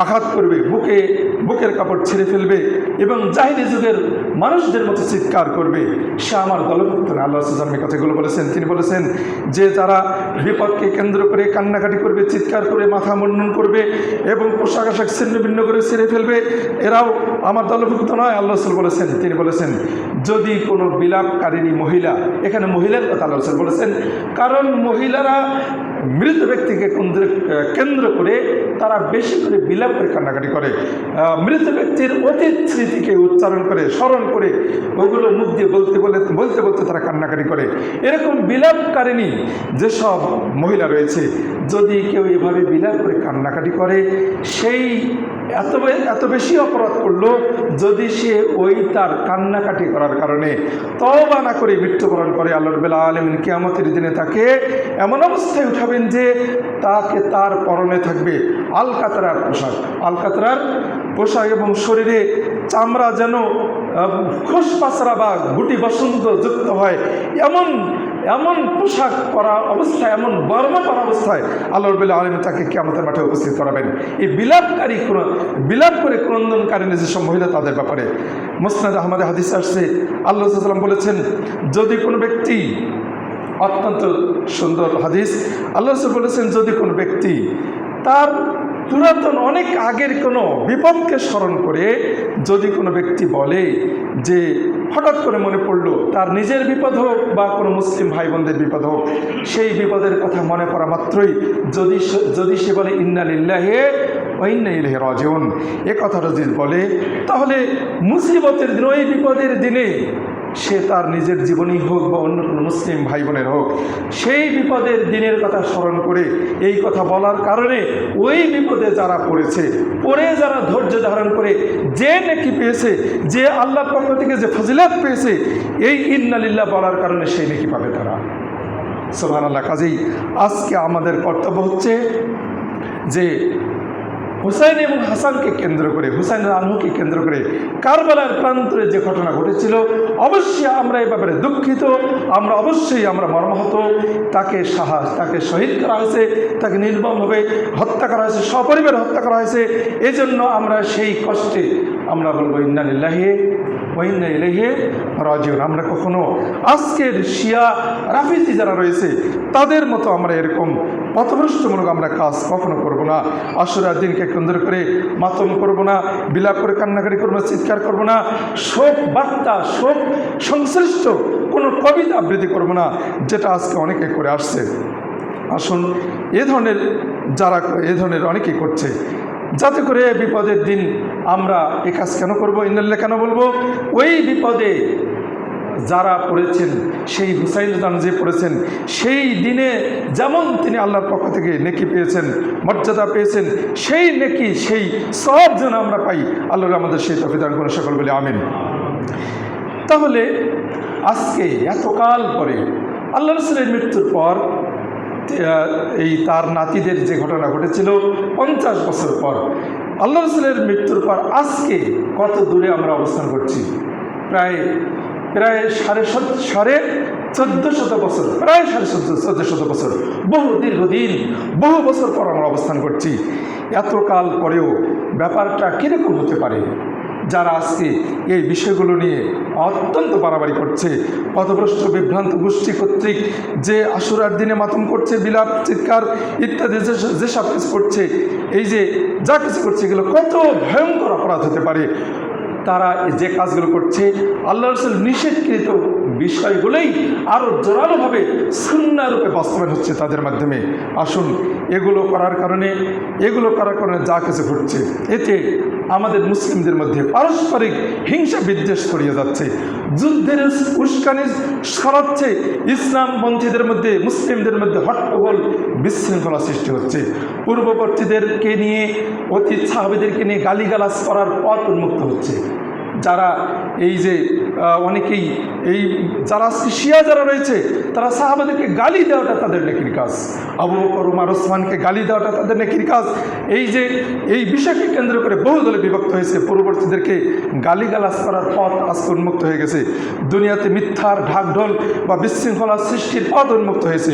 আঘাত করবে, বুকের কাপড় ছিঁড়ে ফেলবে এবং জাহিলি যুগের মানুষদের মতো চিৎকার করবে, সে আমার দলভুক্ত না। আল্লাহ রাসূল এই কথাগুলো বলেছেন। তিনি বলেছেন যে যারা বিপদকে কেন্দ্র করে কান্নাকাটি করবে, চিৎকার করে মাথা মুন্ডন করবে এবং পোশাক আশাক ছিন্ন ভিন্ন করে ছিঁড়ে ফেলবে, এরাও আমার দলভুক্ত নয়। আল্লাহ রাসূল বলেছেন, তিনি বলেছেন যদি কোনো বিলাপকারিণী মহিলা, এখানে মহিলার কথা আল্লাহ রাসূল বলেছেন, কারণ মহিলারা মৃত ব্যক্তিকে কেন্দ্র করে তারা বেশি করে বিলাপ করে কান্নাকাটি করে, মৃত ব্যক্তির অতীত স্মৃতিকে উচ্চারণ করে, স্মরণ করে ওইগুলো মুখ দিয়ে বলতে তারা কান্নাকাটি করে। এরকম বিলাপকারিণী যেসব মহিলা রয়েছে, যদি কেউ এভাবে বিলাপ করে কান্নাকাটি করে, সেই এত বেশি অপরাধ করলো যদি সে তার কান্নাকাটি করার কারণে তওবা না করে মৃত্যুবরণ করে। আল্লাহ রাব্বুল আলামিন কিয়ামতের দিনে তাকে এমন অবস্থায় উঠাবেন যে তার পরনে থাকবে আলকাতরার পোশাক এবং শরীরে চামড়া যেন খোসপাসরা বা গুটি বসন্ত যুক্ত হয় এমন পোশাক পরা অবস্থায়, এমন বর্ম পরা অবস্থায় আল্লাহ রাব্বুল আলামিন তাকে কিয়ামতের মাঠে উপস্থিত করাবেন। এই বিলাপ করে ক্রন্দনকারী যেসব মহিলা, তাদের ব্যাপারে মুসনাদ আহমদে হাদিস আসছে, আল্লাহ রাসূল সাল্লাল্লাহু আলাইহি ওয়াসাল্লাম বলেছেন, যদি কোনো ব্যক্তি, অত্যন্ত সুন্দর হাদিস, আল্লাহ রাসূল বলেছেন যদি কোনো ব্যক্তি তার পুরাতন অনেক আগের কোনো বিপদকে স্মরণ করে যদি কোনো ব্যক্তি বলে যে হঠাৎ করে মনে পড়লো তার নিজের বিপদ হোক বা কোনো মুসলিম ভাই বোনদের বিপদ হোক, সেই বিপদের কথা মনে পড়া মাত্রই যদি সে বলে ইন্না লিল্লাহি ওয়া ইন্না ইলাইহি রাজিউন, এ কথাটা যদি বলে, তাহলে মুসিবতের দিন, ওই বিপদের দিনে সে তার নিজের জীবনই হোক বা অন্য কোনো মুসলিম ভাই বোনের হোক, সেই বিপদের দিনের কথা স্মরণ করে এই কথা বলার কারণে ওই বিপদে যারা পড়ে যারা ধৈর্য ধারণ করে যে নেকি পেয়েছে, যে আল্লাহর পক্ষ থেকে যে ফজিলত পেয়েছে, এই ইন্না লিল্লাহ বলার কারণে সেই নেকি পাবে তারা। সুবহানাল্লাহ। কাজেই আজকে আমাদের কর্তব্য হচ্ছে যে হুসাইন এবং হাসানকে কেন্দ্র করে, হুসাইন আনহুকে কেন্দ্র করে কারবালার প্রান্তরে যে ঘটনা ঘটেছিল, অবশ্যই আমরা এই ব্যাপারে দুঃখিত, আমরা মর্মাহত। তাকে শহীদ করা হয়েছে, তাকে নির্মমভাবে হত্যা করা হয়েছে, সপরিবারে হত্যা করা হয়েছে। এজন্য আমরা সেই কষ্টে আমরা বলবো ইন্না লিল্লাহি ওয়া ইন্না ইলাইহি রাজিউন। আমরা কখনো আজকের শিয়া রাফিজি যারা রয়েছে তাদের মতো আমরা এরকম পথভ্রষ্টমূলক আমরা কাজ কখনো করব না। আশুরার দিনকে কেন্দ্র করে মাতম করব না, বিলাপ করে কান্নাকাটি করবো না, চিৎকার করব না, শোক বার্তা শোক সংশ্লিষ্ট কোনো কবিতা আবৃত্তি করব না, যেটা আজকে অনেকে করে আসছে। আসুন এ ধরনের যারা এ ধরনের অনেকেই করছে, যাতে করে বিপদের দিন আমরা এ কাজ কেন করবো, ইন্নাল্লাহ কেন বলবো? ওই বিপদে যারা পড়েছেন, সেই হুসাইন যে পড়েছেন, সেই দিনে যেমন তিনি আল্লাহর পক্ষ থেকে নেকি পেয়েছেন, মর্যাদা পেয়েছেন, সেই নেকি সেই সব যেন আমরা পাই। আল্লাহ আমাদের সেই তৌফিক দান করুন, সকল বলে আমিন। তাহলে আজকে এতকাল পরে আল্লাহ রাসূলের মৃত্যুর পর এই তার নাতিদের যে ঘটনা ঘটেছিল 50 বছর পর, আল্লাহ রাসূলের মৃত্যুর পর আজকে কত দূরে আমরা অবস্থান করছি? প্রায় 1450 বছর, প্রায় 1450 বছর, বহু দীর্ঘদিন বহু বছর পর আমরা অবস্থান করছি। এতকাল পরেও ব্যাপারটা কীরকম হতে পারে? যারা আজকে এই বিষয়গুলো নিয়ে অত্যন্ত বাড়াবাড়ি করছে, পথভ্রষ্ট বিভ্রান্ত গোষ্ঠী কর্তৃক যে আশুরার দিনে মাতম করছে, বিলাপ চিৎকার ইত্যাদি যেসব কিছু করছে, এই যে যা কিছু করছে, এগুলো কত ভয়ঙ্কর অপরাধ হতে পারে। তারা যে কাজগুলো করছে আল্লাহ রাসূল নিষেধকৃত বিষয়গুলোই আরও জোরালোভাবে সুন্নাহরূপে বাস্তবায়ন হচ্ছে তাদের মাধ্যমে। আসুন এগুলো করার কারণে যা কিছু ঘটছে, এতে আমাদের মুসলিমদের মধ্যে পারস্পরিক হিংসা বিদ্বেষ ছড়িয়ে যাচ্ছে, যুদ্ধের উস্কানি ছড়াচ্ছে, ইসলামপন্থীদের মধ্যে মুসলিমদের মধ্যে হট্টগোল বিশৃঙ্খলা সৃষ্টি হচ্ছে, পূর্ববর্তীদেরকে নিয়ে অতীত সাহাবীদেরকে নিয়ে গালিগালাজ করার পথ উন্মুক্ত হচ্ছে। যারা এই যে অনেকেই এই যারা শিয়া যারা রয়েছে, তারা সাহাবাদেরকে গালি দেওয়াটা তাদের নেকির কাজ, আবু বকর ওমর ওসমানকে গালি দেওয়াটা তাদের নেকির কাজ। এই যে এই বিষয়কে কেন্দ্র করে বহু দলে বিভক্ত হয়েছে, পূর্ববর্তীদেরকে গালিগালাজ করার পথ আজকে উন্মুক্ত হয়ে গেছে, দুনিয়াতে মিথ্যার ঢাকঢোল বা বিশৃঙ্খলা সৃষ্টির পথ উন্মুক্ত হয়েছে।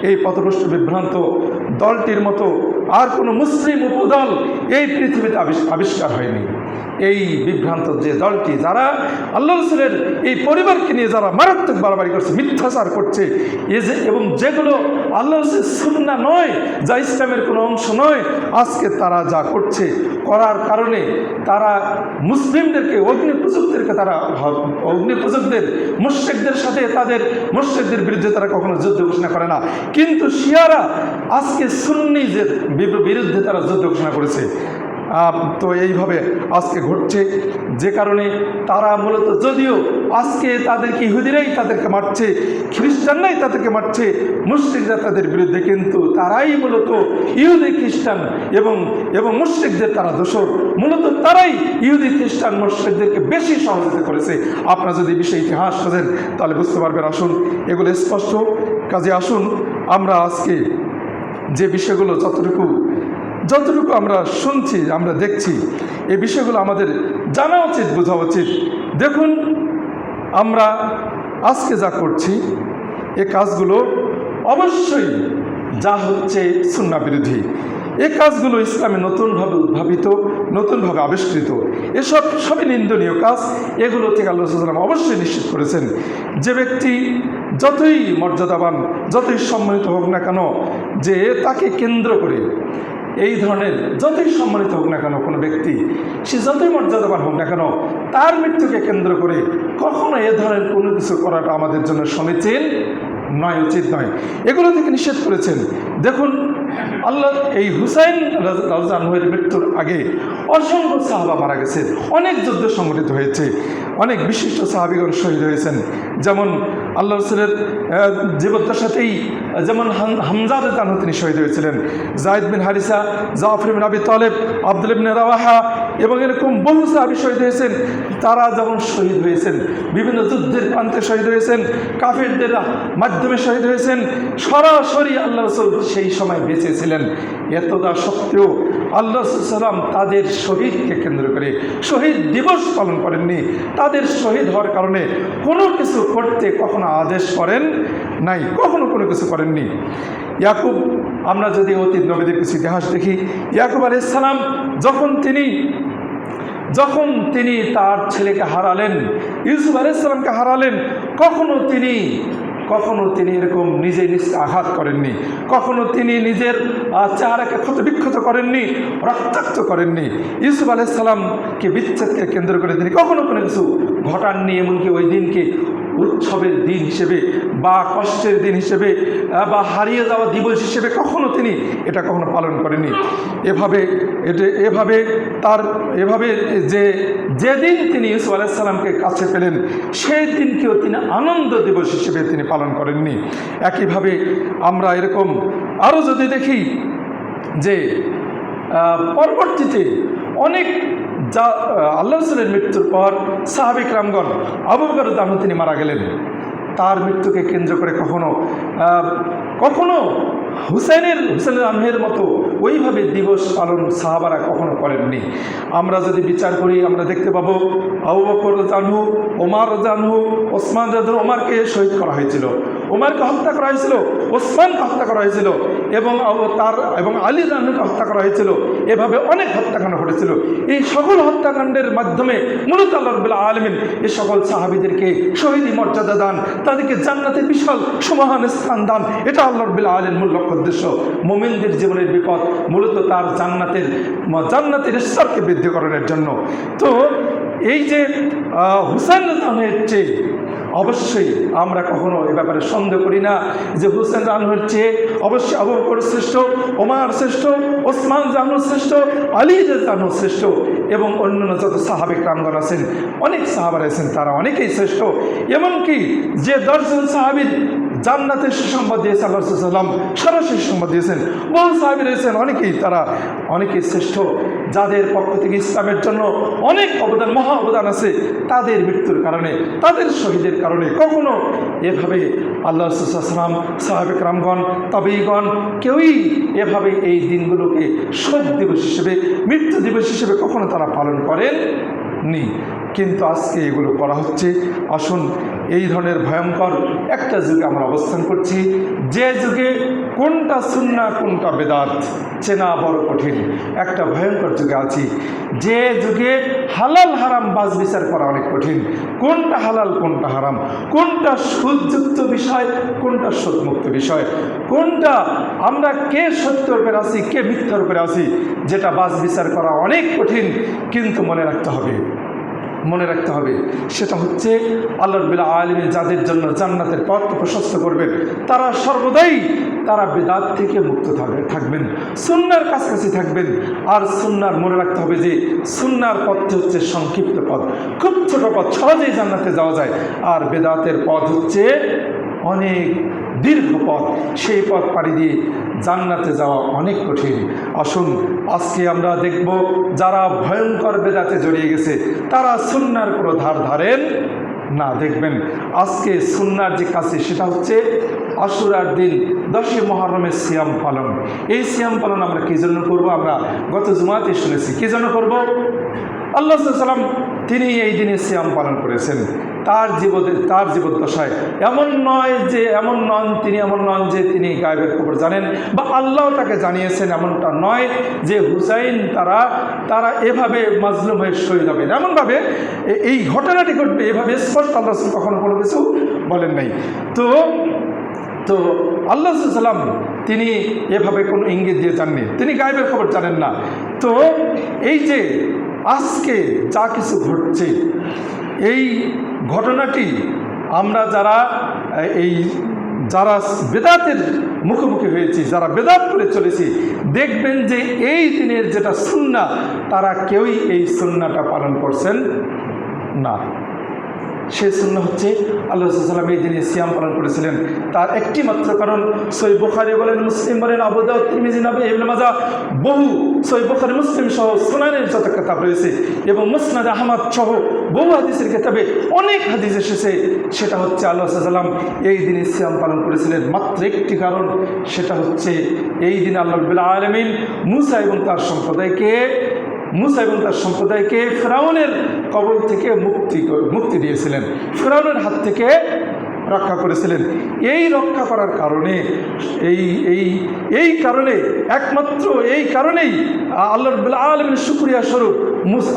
এই পথভ্রষ্ট বিভ্রান্ত দলটির মতো আর কোনো মুসলিম উপদল এই পৃথিবীতে আবিষ্কার হয়নি। এই বিভ্রান্ত যে দলটি, যারা আল্লাহ রাসূলের এই পরিবারকে নিয়ে যারা মারাত্মক বাড়াবাড়ি করছে, মিথ্যাচার করছে, এবং যেগুলো আল্লাহ রাসূলের সুন্নাহ নয়, যা ইসলামের কোনো অংশ নয়, আজকে তারা যা করছে, করার কারণে তারা মুসলিমদেরকে অগ্নিপূজকদের মুশরিকদের সাথে তাদের মুশরিকদের বিরুদ্ধে তারা কখনো যুদ্ধ ঘোষণা করে না, কিন্তু শিয়ারা আজকে সুন্নিদের বিরুদ্ধে তারা যুদ্ধ ঘোষণা করেছে। তো এইভাবে আজকে ঘটছে, যে কারণে তারা মূলত, যদিও আজকে তাদেরকে ইহুদিরাই তাদেরকে মারছে, খ্রিস্টানরাই তাদেরকে মারছে, মুশরিকরা তাদের বিরুদ্ধে, কিন্তু তারাই মূলত ইহুদি খ্রিস্টান এবং মুশরিকদের তারা দোষর, মূলত তারাই ইহুদি খ্রিস্টান মুশরিকদেরকে বেশি সহযোগিতা করেছে। আপনারা যদি বিষয় ইতিহাস খোঁজেন তাহলে বুঝতে পারবেন। আসুন এগুলো স্পষ্ট কাজে আসুন আমরা আজকে যে বিষয়গুলো যতটুকু আমরা শুনছি, আমরা দেখছি, এই বিষয়গুলো আমাদের জানা উচিত, বোঝা উচিত। দেখুন আমরা আজকে যা করছি, এ কাজগুলো অবশ্যই যা হচ্ছে সুন্নাহ বিরোধী। এই কাজগুলো ইসলামে নতুনভাবে উদ্ভাবিত, নতুনভাবে আবিষ্কৃত, এসব সবই নিন্দনীয় কাজ। এগুলো থেকে আল্লাহ রাসূল অবশ্যই নিশ্চিত করেছেন যে ব্যক্তি যতই মর্যাদাবান, যতই সম্মানিত হোক না কেন, যে তাকে কেন্দ্র করে এই ধরনের যতই সম্মানিত হোক না কেন কোনো ব্যক্তি, সে যতই মর্যাদাবান হোক না কেন, তার মৃত্যুকে কেন্দ্র করে কখনো এ ধরনের কোনো কিছু করাটা আমাদের জন্য সমীচীন নয়, উচিত নয়। এগুলো থেকে নিষেধ করেছেন। দেখুন আল্লাহ এই হুসাইন রাদিয়াল্লাহু আনহুর মৃত্যুর আগে অসংখ্য সাহাবা মারা গেছে, অনেক যুদ্ধ সংগঠিত হয়েছে, অনেক বিশিষ্ট সাহাবীগণ শহীদ হয়েছেন। যেমন আল্লাহ রাসূলের জীবদ্দশাতেই যেমন হামজা রাদিয়াল্লাহু আনহু তিনি শহীদ হয়েছিলেন, যায়েদ বিন হারিসা, জাফর বিন আবি তালেব, আব্দুল্লাহ ইবনে রাওয়াহা এবং এরকম বহু সাহাবী শহীদ হয়েছেন। তারা যখন শহীদ হয়েছেন, বিভিন্ন যুদ্ধের প্রান্তে শহীদ হয়েছেন, কাফেরদের মাধ্যমে শহীদ হয়েছেন, সরাসরি আল্লাহ রাসূল সেই সময় বেঁচে ছিলেন। এতটা সত্ত্বেও আল্লাহ সাল্লাম তাদের শহীদকে কেন্দ্র করে শহীদ দিবস পালন করেননি। তাদের শহীদ হওয়ার কারণে কোনো কিছু করতে কখনো আদেশ করেন নাই, কখনো কোনো কিছু করেননি। ইয়াকুব, আমরা যদি অতীত নবীদের কিছু ইতিহাস দেখি, ইয়াকুব আলাইহিস সালাম যখন তিনি যখন তিনি তার ছেলেকে হারালেন, ইউসুফ আলাইহিস সালামকে হারালেন, কখনো তিনি এরকম নিজে নিজকে আঘাত করেননি, কখনো তিনি নিজের চেহারাকে ক্ষতবিক্ষত করেননি, রক্তাক্ত করেননি। ইউসুফ আলাইহিস সালামকে বিচ্ছেদকে কেন্দ্র করে তিনি কখনো কোনো কিছু ঘটাননি। এমনকি ওই দিনকে উৎসবের দিন হিসেবে বা কষ্টের দিন হিসেবে বা হারিয়ে যাওয়া দিবস হিসেবে কখনো তিনি এটা কখনো পালন করেননি। এভাবে যেদিন তিনি ইউসুফ আলাইহিস সালামকে কাছে পেলেন সেই দিনকেও তিনি আনন্দ দিবস হিসেবে তিনি পালন করেননি। একইভাবে আমরা এরকম আরও যদি দেখি যে পরবর্তীতে অনেক আল্লাহ রাসূলের মৃত্যুর পর সাহাবী কিরামগণ, আবু বকর রাদিয়াল্লাহু আনহু তিনি মারা গেলেন, তার মৃত্যুকে কেন্দ্র করে কখনো হুসেন আনহুর মতো ওইভাবে দিবস পালন সাহাবারা কখনো করেননি। আমরা যদি বিচার করি আমরা দেখতে পাবো আবু বকর রাদিয়াল্লাহু আনহু, ওমর রাদিয়াল্লাহু আনহু, ওসমান রাদিয়াল্লাহু আনহু, ওমরকে শহীদ করা হয়েছিল, ওমরকে হত্যা করা হয়েছিল, ওসমানকে হত্যা করা হয়েছিল এবং আলী রাদিয়াল্লাহু হত্যা করা হয়েছিল। এভাবে অনেক হত্যাকাণ্ড ঘটেছিল। এই সকল হত্যাকাণ্ডের মাধ্যমে মূলত আল্লাহ রাব্বুল আলামিন এই সকল সাহাবীদেরকে শহীদি মর্যাদা দান, তাদেরকে জান্নাতের বিশাল সুমহান স্থান দান, এটা আল্লাহ রাব্বুল আলামিনের মূল লক্ষ্য উদ্দেশ্য। মুমিনদের জীবনের বিপদ মূলত তার জান্নাতের স্তরকে বৃদ্ধি করার জন্য। তো এই যে হুসেন রাদিয়াল্লাহু চেয়ে অবশ্যই আমরা কখনো এ ব্যাপারে সন্দেহ করি না যে হুসেন রাদিয়াল্লাহু চেয়ে অবশ্যই আবু বকর শ্রেষ্ঠ, ওমর শ্রেষ্ঠ, ওসমান রাদিয়াল্লাহু শ্রেষ্ঠ, আলী রাদিয়াল্লাহু শ্রেষ্ঠ এবং অন্যান্য যত সাহাবে কিরামগণ আছেন, অনেক সাহাবারা আছেন, তারা অনেকেই শ্রেষ্ঠ। এমনকি যে 10 জন সাহাবীর জান্নাতের সুসংবাদ দিয়েছে আল্লাহ রাসূল সাল্লাল্লাহু আলাইহি ওয়াসাল্লাম, সরাসরি সংবাদ দিয়েছেন, বহু সাহাবী রয়েছেন, অনেকেই শ্রেষ্ঠ, যাদের পক্ষ থেকে ইসলামের জন্য অনেক মহা অবদান আছে। তাদের মৃত্যুর কারণে, তাদের শহীদের কারণে কখনো এভাবে আল্লাহ রাসূল সাল্লাল্লাহু আলাইহি ওয়াসাল্লাম, সাহাবে কিরামগণ, তাবেঈগণ কেউই এভাবে এই দিনগুলোকে শোক দিবস হিসেবে, মৃত্যু দিবস হিসেবে কখনো তারা পালন করেননি। কিন্তু আজকে এগুলো করা হচ্ছে। আসুন, এই ধরনের ভয়ঙ্কর একটা যুগে আমরা অবস্থান করছি, যে যুগে কোনটা সুন্নাহ কোনটা বেদাত চেনা বড় কঠিন একটা ভয়ঙ্কর যুগে আছি, যে যুগে হালাল হারাম বাজ বিচার করা অনেক কঠিন, কোনটা হালাল কোনটা হারাম, কোনটা সুদযুক্ত বিষয় কোনটা সুদমুক্ত বিষয়, কোনটা আমরা কে সত্যের উপরে আছি কে মিথ্যার উপরে আছি, যেটা বাজ বিচার করা অনেক কঠিন। কিন্তু মনে রাখতে হবে সেটা হচ্ছে আল্লাহ রাব্বুল আলামিন যাদের জন্য জান্নাতের পথ প্রশস্ত করবেন, তারা সর্বদাই বিদআত থেকে মুক্ত থাকবেন, সুন্নাহর কাছাকাছি থাকবেন। আর সুন্নাহর মনে রাখতে হবে যে সুন্নাহর পথটি হচ্ছে সংক্ষিপ্ত পথ, খুব ছোট পথ, সহজেই জান্নাতে যাওয়া যায়। আর বেদাতের পথ হচ্ছে অনেক দীর্ঘ পথ, সেই পথ পাড়ি দিয়ে জান্নাতে যাওয়া অনেক কঠিন। আসুন, আজকে আমরা দেখব যারা ভয়ঙ্কর বেদাতে জড়িয়ে গেছে তারা সুন্নাহর কোনো ধার ধারেন না। দেখবেন আজকে সুন্নাহর যে কাছে সেটা হচ্ছে আশুরার দিন 10 মুহররমের সিয়াম পালন। এই সিয়াম পালন আমরা কী জন্য করব? আমরা গত জুমাতে শুনেছি কী জন্য করব। আল্লাহ সাল্লাম তিনি এই দিনে সিয়াম পালন করেছেন। তার জীবদ্দশায় এমন নন যে তিনি গায়েবের খবর জানেন বা আল্লাহ তাকে জানিয়েছেন, এমনটা নয় যে হুসাইন তারা এভাবে মাজলুম হয়ে শহীদ হবে, এমনভাবে এই ঘটনাটি ঘটবে এভাবে স্পষ্ট আল্লাহ কখনো কোনো কিছু বলেন নাই। তো আল্লাহ সাল্লাম তিনি এভাবে কোনো ইঙ্গিত দিয়ে যাননি, তিনি গায়েবের খবর জানেন না। তো এই যে আজকে যা কিছু ঘটছে এই ঘটনাটি আমরা যারা বেদাতের মুখোমুখি হয়েছি, যারা বেদাত করে চলেছি, দেখবেন যে এই দিনের যেটা সুন্নাহ তারা কেউই এই সুন্নাহটা পালন করছেন না। সেই সুন্নাহ হচ্ছে আল্লাহ রাসূল সাল্লাল্লাহু আলাইহি ওয়াসাল্লাম এই দিনে সিয়াম পালন করেছিলেন। তার একটি মাত্র কারণ সহিহ বুখারী বলেন, মুসলিম বলেন, আবু দাউদ, তিরমিজি, নাসাঈ, ইবনে মাজাহ, বহু সহিহ বুখারী মুসলিম সহ সুনানের যত কিতাব রয়েছে এবং মুসনাদ আহমদ সহ বহু হাদিসের কিতাবে অনেক হাদিস এসেছে। সেটা হচ্ছে আল্লাহ রাসূল সাল্লাল্লাহু আলাইহি ওয়াসাল্লাম এই দিনে সিয়াম পালন করেছিলেন মাত্র একটি কারণ, সেটা হচ্ছে এই দিনে আল্লাহ রাব্বুল আলামিন মুসা এবং তার সম্প্রদায়কে ফিরআউনের কবল থেকে মুক্তি দিয়েছিলেন, ফিরআউনের হাত থেকে রক্ষা করেছিলেন। এই রক্ষা করার কারণে এই কারণে একমাত্র এই কারণেই আল্লাহ রাব্বুল আলামিনের শুকরিয়া স্বরূপ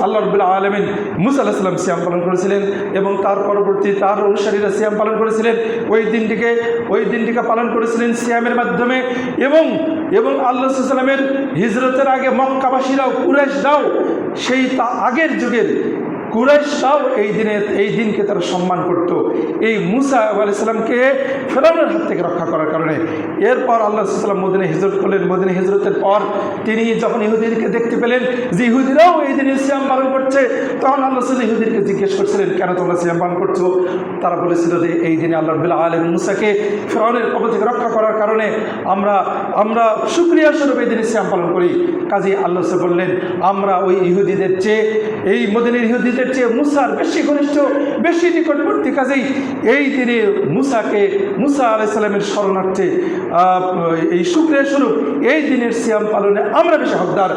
আল্লাহ রাব্বুল আলামিন মুসা আলাইহিস সালাম সিয়াম পালন করেছিলেন এবং তার পরবর্তী তার অনুসারীরা সিয়াম পালন করেছিলেন। ওই দিনটিকে পালন করেছিলেন সিয়ামের মাধ্যমে। এবং আল্লাহ রাসূল সাল্লাল্লাহু আলাইহি ওয়াসাল্লামের হিজরতের আগে মক্কাবাসীরাও কুরাইশরাও সেই আগের যুগের কুরাইশরাও এই দিনকে তারা সম্মান করত, এই মুসা আলাইহিস সালামকে ফেরাউনের হাত থেকে রক্ষা করার কারণে। এরপর আল্লাহ রাসূল সাল্লাল্লাহু আলাইহি ওয়াসাল্লাম মদিনায় হিজরত করলেন। মদিনায় হিজরতের পর তিনি যখন ইহুদিদেরকে দেখতে পেলেন যে ইহুদিরাও এই দিনে সিয়াম পালন করছে, তখন আল্লাহ রাসূল ইহুদিদেরকে জিজ্ঞেস করছিলেন, কেন তোমরা সিয়াম পালন করছো? তারা বলেছিল যে এই দিনে আল্লাহ রাব্বুল আলামিন মুসাকে ফেরাউনের কবল থেকে রক্ষা করার কারণে আমরা শুকরিয়া স্বরূপ এই দিনে সিয়াম পালন করি। কাজী আল্লাহ রাসূল বললেন, আমরা ওই ইহুদিদের চেয়ে, এই মদিনার ইহুদিদের চেয়ে মুসার বেশি ঘনিষ্ঠ, বেশি নিকটবর্তী। কাজেই এই দিনে মুসা আলাইহিস সালামের শরণার্থে এই শুকরিয়া স্বরূপ এই দিনের সিয়াম পালনে আমরা বেশি হকদার।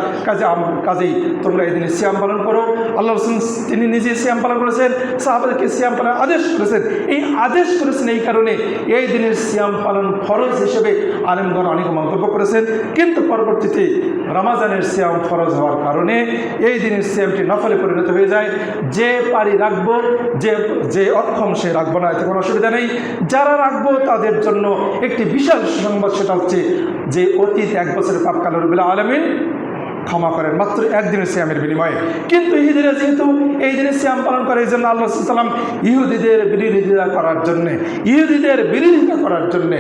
কাজেই তোমরা এই দিনে সিয়াম পালন করো। আল্লাহ রাসূল তিনি নিজে সিয়াম পালন করেছেন, সাহাবাদেরকে সিয়াম পালনের আদেশ করেছেন। এই আদেশ করেছেন এই কারণে এই দিনের সিয়াম পালন ফরজ হিসেবে আলেমগণ অনেক মন্তব্য করেছেন। কিন্তু পরবর্তীতে রমাজানের সিয়াম ফরজ হওয়ার কারণে এই দিনের সিয়ামটি নফলে পরিণত হয়ে যায়। যে পারি রাখবো, যে অক্ষম সে রাখবো না, এতে কোনো অসুবিধা নেই। যারা রাখবো তাদের জন্য একটি বিশাল সুসংবাদ, সেটা হচ্ছে যে অতীত 1 বছরের পাপ আল্লাহ রাব্বুল আলামিন ক্ষমা করেন মাত্র একদিনের সিয়ামের বিনিময়ে। কিন্তু ইহুদিরা যেহেতু এই দিনে সিয়াম পালন করে, এই জন্য আল্লাহ রাসূল সাল্লাল্লাহু আলাইহি ওয়াসাল্লাম ইহুদিদের বিরোধিতা করার জন্যে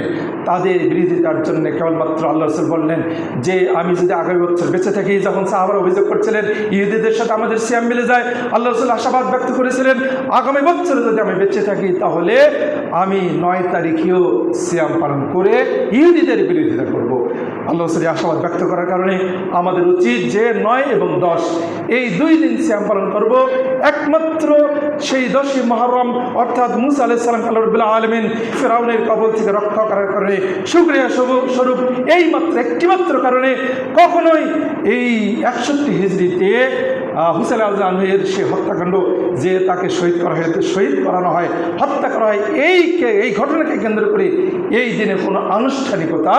তাদের বিরোধিতার জন্য কেবলমাত্র আল্লাহ রাসূল বললেন যে আমি যদি আগামী বছর বেঁচে থাকি, যখন সাহাবারা অভিযোগ করছিলেন ইহুদিদের সাথে আমাদের সিয়াম মিলে যায়, আল্লাহ রাসূল আশাবাদ ব্যক্ত করেছিলেন আগামী বছরে যদি আমি বেঁচে থাকি তাহলে আমি 9 তারিখেও সিয়াম পালন করে ইহুদিদের বিরোধিতা করব। আল্লাহ রাসূল আশাবাদ ব্যক্ত করার কারণে আমাদের উচিত যে 9 এবং 10 এই 2 দিন সিয়াম পালন করব। একমাত্র সেই 10ই মুহররম অর্থাৎ মুসা আলাইহিস সালাম আল্লাহ রাব্বুল আলামিন ফিরআউনের কবল থেকে রক্ষা করার কারণে শুকরিয়া স্বরূপ একটিমাত্র কারণে কখনোই এই 61 হিজরিতে হুসাইন আল-জানের সে হত্যাকাণ্ড যে তাকে শহীদ করানো হয়, হত্যা করা হয়, এই ঘটনাকে কেন্দ্র করে এই দিনে কোনো আনুষ্ঠানিকতা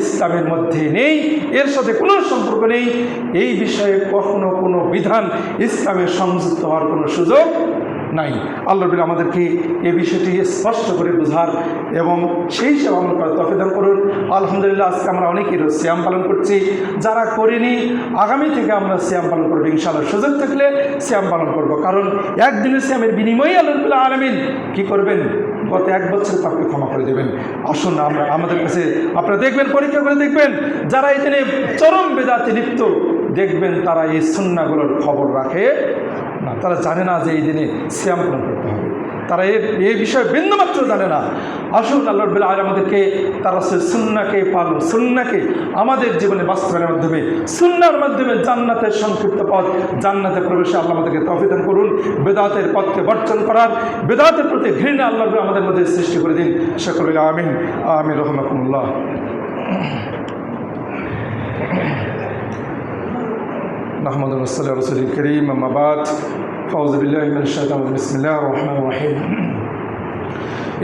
ইসলামের মধ্যে নেই, এর সাথে কোনো সম্পর্ক নেই। এই বিষয়ে কখনো কোনো বিধান ইসলামের সংযুক্ত হওয়ার কোনো সুযোগ নাই। আল্লাহ রাব্বুল আমাদেরকে এই বিষয়টি স্পষ্ট করে বোঝার এবং সেই হিসাবে আমল করার তৌফিক দান করুন। আলহামদুলিল্লাহ, আজকে আমরা অনেকেই সিয়াম পালন করছি। যারা করিনি আগামী থেকে আমরা সিয়াম পালন করবো ইনশাআল্লাহ। সুযোগ থাকলে সিয়াম পালন করব, কারণ একদিনের সিয়ামের বিনিময়ে আল্লাহ রাব্বুল আলামিন কী করবেন? গত 1 বছর পাপকে ক্ষমা করে দেবেন। আসুন আমাদের কাছে আপনারা দেখবেন, পরীক্ষা করে দেখবেন, যারা এই দিনে চরম বেদাতে লিপ্ত, দেখবেন তারা এই সুন্নাহগুলোর খবর রাখে না, তারা জানে না যে এই দিনে সিয়াম পালন করতে হবে, তারা এই বিষয়ে বিন্দুমাত্র জানে না। আসুন আল্লাহ রাব্বুল আলামিন আমাদেরকে তারা সুন্নাহকে আমাদের জীবনে বাস্তবায়নের মাধ্যমে, সুন্নাহর মাধ্যমে জান্নাতের সংক্ষিপ্ত পথ, জান্নাতে প্রবেশে আল্লাহ আমাদেরকে তৌফিক দান করুন। বেদাতের পথকে বর্জন করার, বেদাতের প্রতি ঘৃণা আল্লাহ আমাদের মধ্যে সৃষ্টি করে দিন। সকলে আমিন আমিন রহমাকুল্লাহ। নাহমাদুহু ওয়া সাল্লাল্লাহু আলা রাসূলিল কারীম, আম্মা বা'দ। আউযু বিল্লাহি মিনাশ শাইতানির রাজিম। বিসমিল্লাহির রহমানির রহিম।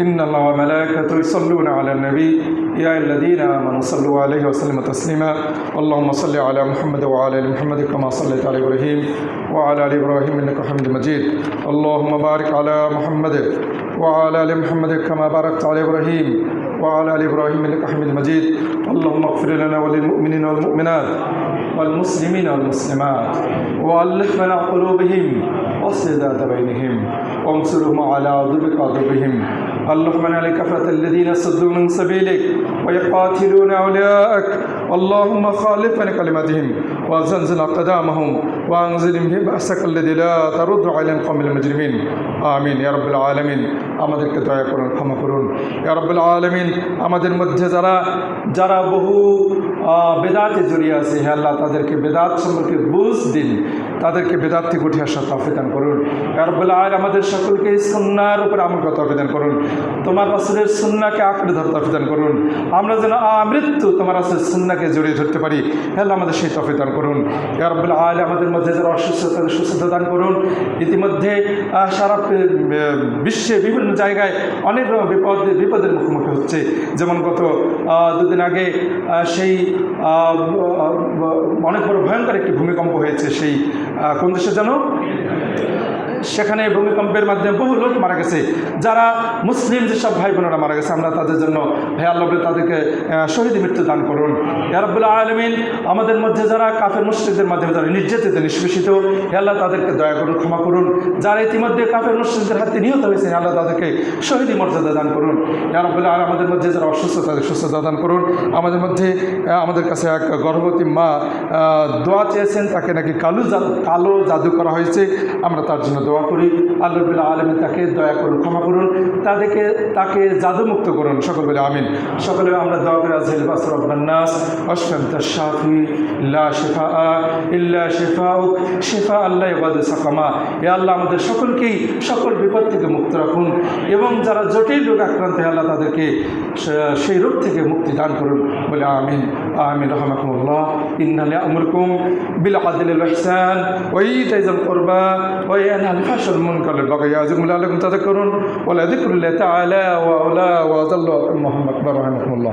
ইন্নাল্লাহা ওয়া মালাইকাতাহু ইউসাল্লুনা আলান নবী ইয়া আইয়ুহাল্লাযীনা আমানু সাল্লু আলাইহি ওয়া সাল্লিমু তাসলিমা। আল্লাহুম্মা সাল্লি আলা মুহাম্মাদ ওয়া আলা আলি মুহাম্মাদ কামা সাল্লাইতা আলা ইব্রাহিম ওয়া আলা আলি ইব্রাহিম ইন্নাকা হামিদুম মাজিদ। আল্লাহুম্মা বারিক আলা মুহাম্মাদ ওয়া আলা আলি মুহাম্মাদ কামা বারাকতা আলা ইব্রাহিম ওয়া আলা আলি ইব্রাহিম ইন্নাকা হামিদুম মাজিদ। আল্লাহুম্মা ইগফির লানা ওয়া লিল মুমিনিনা ওয়াল মুমিনাত والمسلمين والمسلمات وألف بين قلوبهم واصلح ذات بينهم وانصرهم على عدوك وعدوهم. اللهم من عليك كفرة الذين صدوا من سبيلك ويقاتلون أولياءك. اللهم خالف بين كلماتهم وزلزل أقدامهم وأنزلهم بأسك الذي لا ترد على القوم المجرمين. آمين يا رب العالمين. আমাদেরকে দয়া করুন, ক্ষমা করুন ইয়া রাব্বুল আলামিন। আমাদের মধ্যে যারা বহু বেদাতে জড়িয়ে আছে, হে আল্লাহ তাদেরকে বেদাত সম্পর্কে বুঝ দিন, তাদেরকে বেদাত থেকে উঠে আসার তৌফিক দান করুন। ইয়া রাব্বুল আলামিন আমাদের সকলকে সুন্নাহর উপর আমল করার তৌফিক দান করুন, তোমার রাসূলের সুন্নাহকে আঁকড়ে ধরার তৌফিক দান করুন, আমরা যেন আমৃত্যু তোমার রাসূলের সুন্নাহকে জড়িয়ে ধরতে পারি, হে আল্লাহ আমাদের সেই তৌফিক দান করুন। ইয়া রাব্বুল আলামিন আমাদের মধ্যে যারা অসুস্থ তাদের সুস্থতা দান করুন। ইতিমধ্যে সারা বিশ্বে বিভিন্ন জায়গায় অনেক রকম বিপদের মুখোমুখি হচ্ছে, যেমন গত দুদিন আগে সেই অনেক বড় ভয়ঙ্কর একটি ভূমিকম্প হয়েছে, সেই কোন দেশে যেন, সেখানে ভূমিকম্পের মাধ্যমে বহু লোক মারা গেছে, যারা মুসলিম যেসব ভাই বোনেরা মারা গেছে, আমরা তাদের জন্য হে আল্লাহ তাদেরকে শহীদ মৃত্যু দান করুন। ইয়া রাব্বুল আলামিন আমাদের মধ্যে যারা কাফের মুশরিকদের মাধ্যমে যারা নির্যাতিত নিষ্পেষিত, হে আল্লাহ তাদেরকে দয়া করুন, ক্ষমা করুন। যারা ইতিমধ্যে কাফের মুশরিকদের হাতে নিহত হয়েছে, হে আল্লাহ তাদেরকে শহীদ মর্যাদা দান করুন। ইয়া রাব্বুল আলামিন আমাদের মধ্যে যারা অসুস্থ তাদের সুস্থতা দান করুন। আমাদের মধ্যে আমাদের কাছে এক গর্ভবতী মা দোয়া চেয়েছেন, তাকে নাকি কালো জাদু করা হয়েছে, আমরা তার জন্য দোয়া করি। আল্লাহ রাব্বুল আলামিন তাকে দয়া করুন, ক্ষমা করুন, তাকে জাদুমুক্ত করুন, সকল বলে আমিন। সকলে আমরা দোয়া করি, আজহিল বাস রাব্বান নাস আশফান্তা শাফি লা শিফা ইল্লা শিফাউক শিফা আল্লাহ ইবাদু সাকামা। হে আল্লাহ আমাদের সকলকেই সকল বিপদ থেকে মুক্ত রাখুন, এবং যারা জটিল রোগ আক্রান্ত, হে আল্লাহ তাদেরকে সেই রোগ থেকে মুক্তি দান করুন, বলে আমিন আমিন। রহমাকুমুল্লাহ। ইন্না ইয়া'মুরুকুম বিল আদলি ওয়াল ইহসান ওয়া ইতা'i যিল কুরবা ওয়া ইয়ানহা আনিল ফাহশাই ওয়াল মুনকারি ওয়াল বাগyi ইয়া'যিকুম লা'আল্লাকুম তাযাক্কারুন ওয়া লাযিকরুল্লাহি তাআলা ওয়া আলা ওয়া যাল্লা মুহাম্মাদ রাহিমাহুল্লাহ।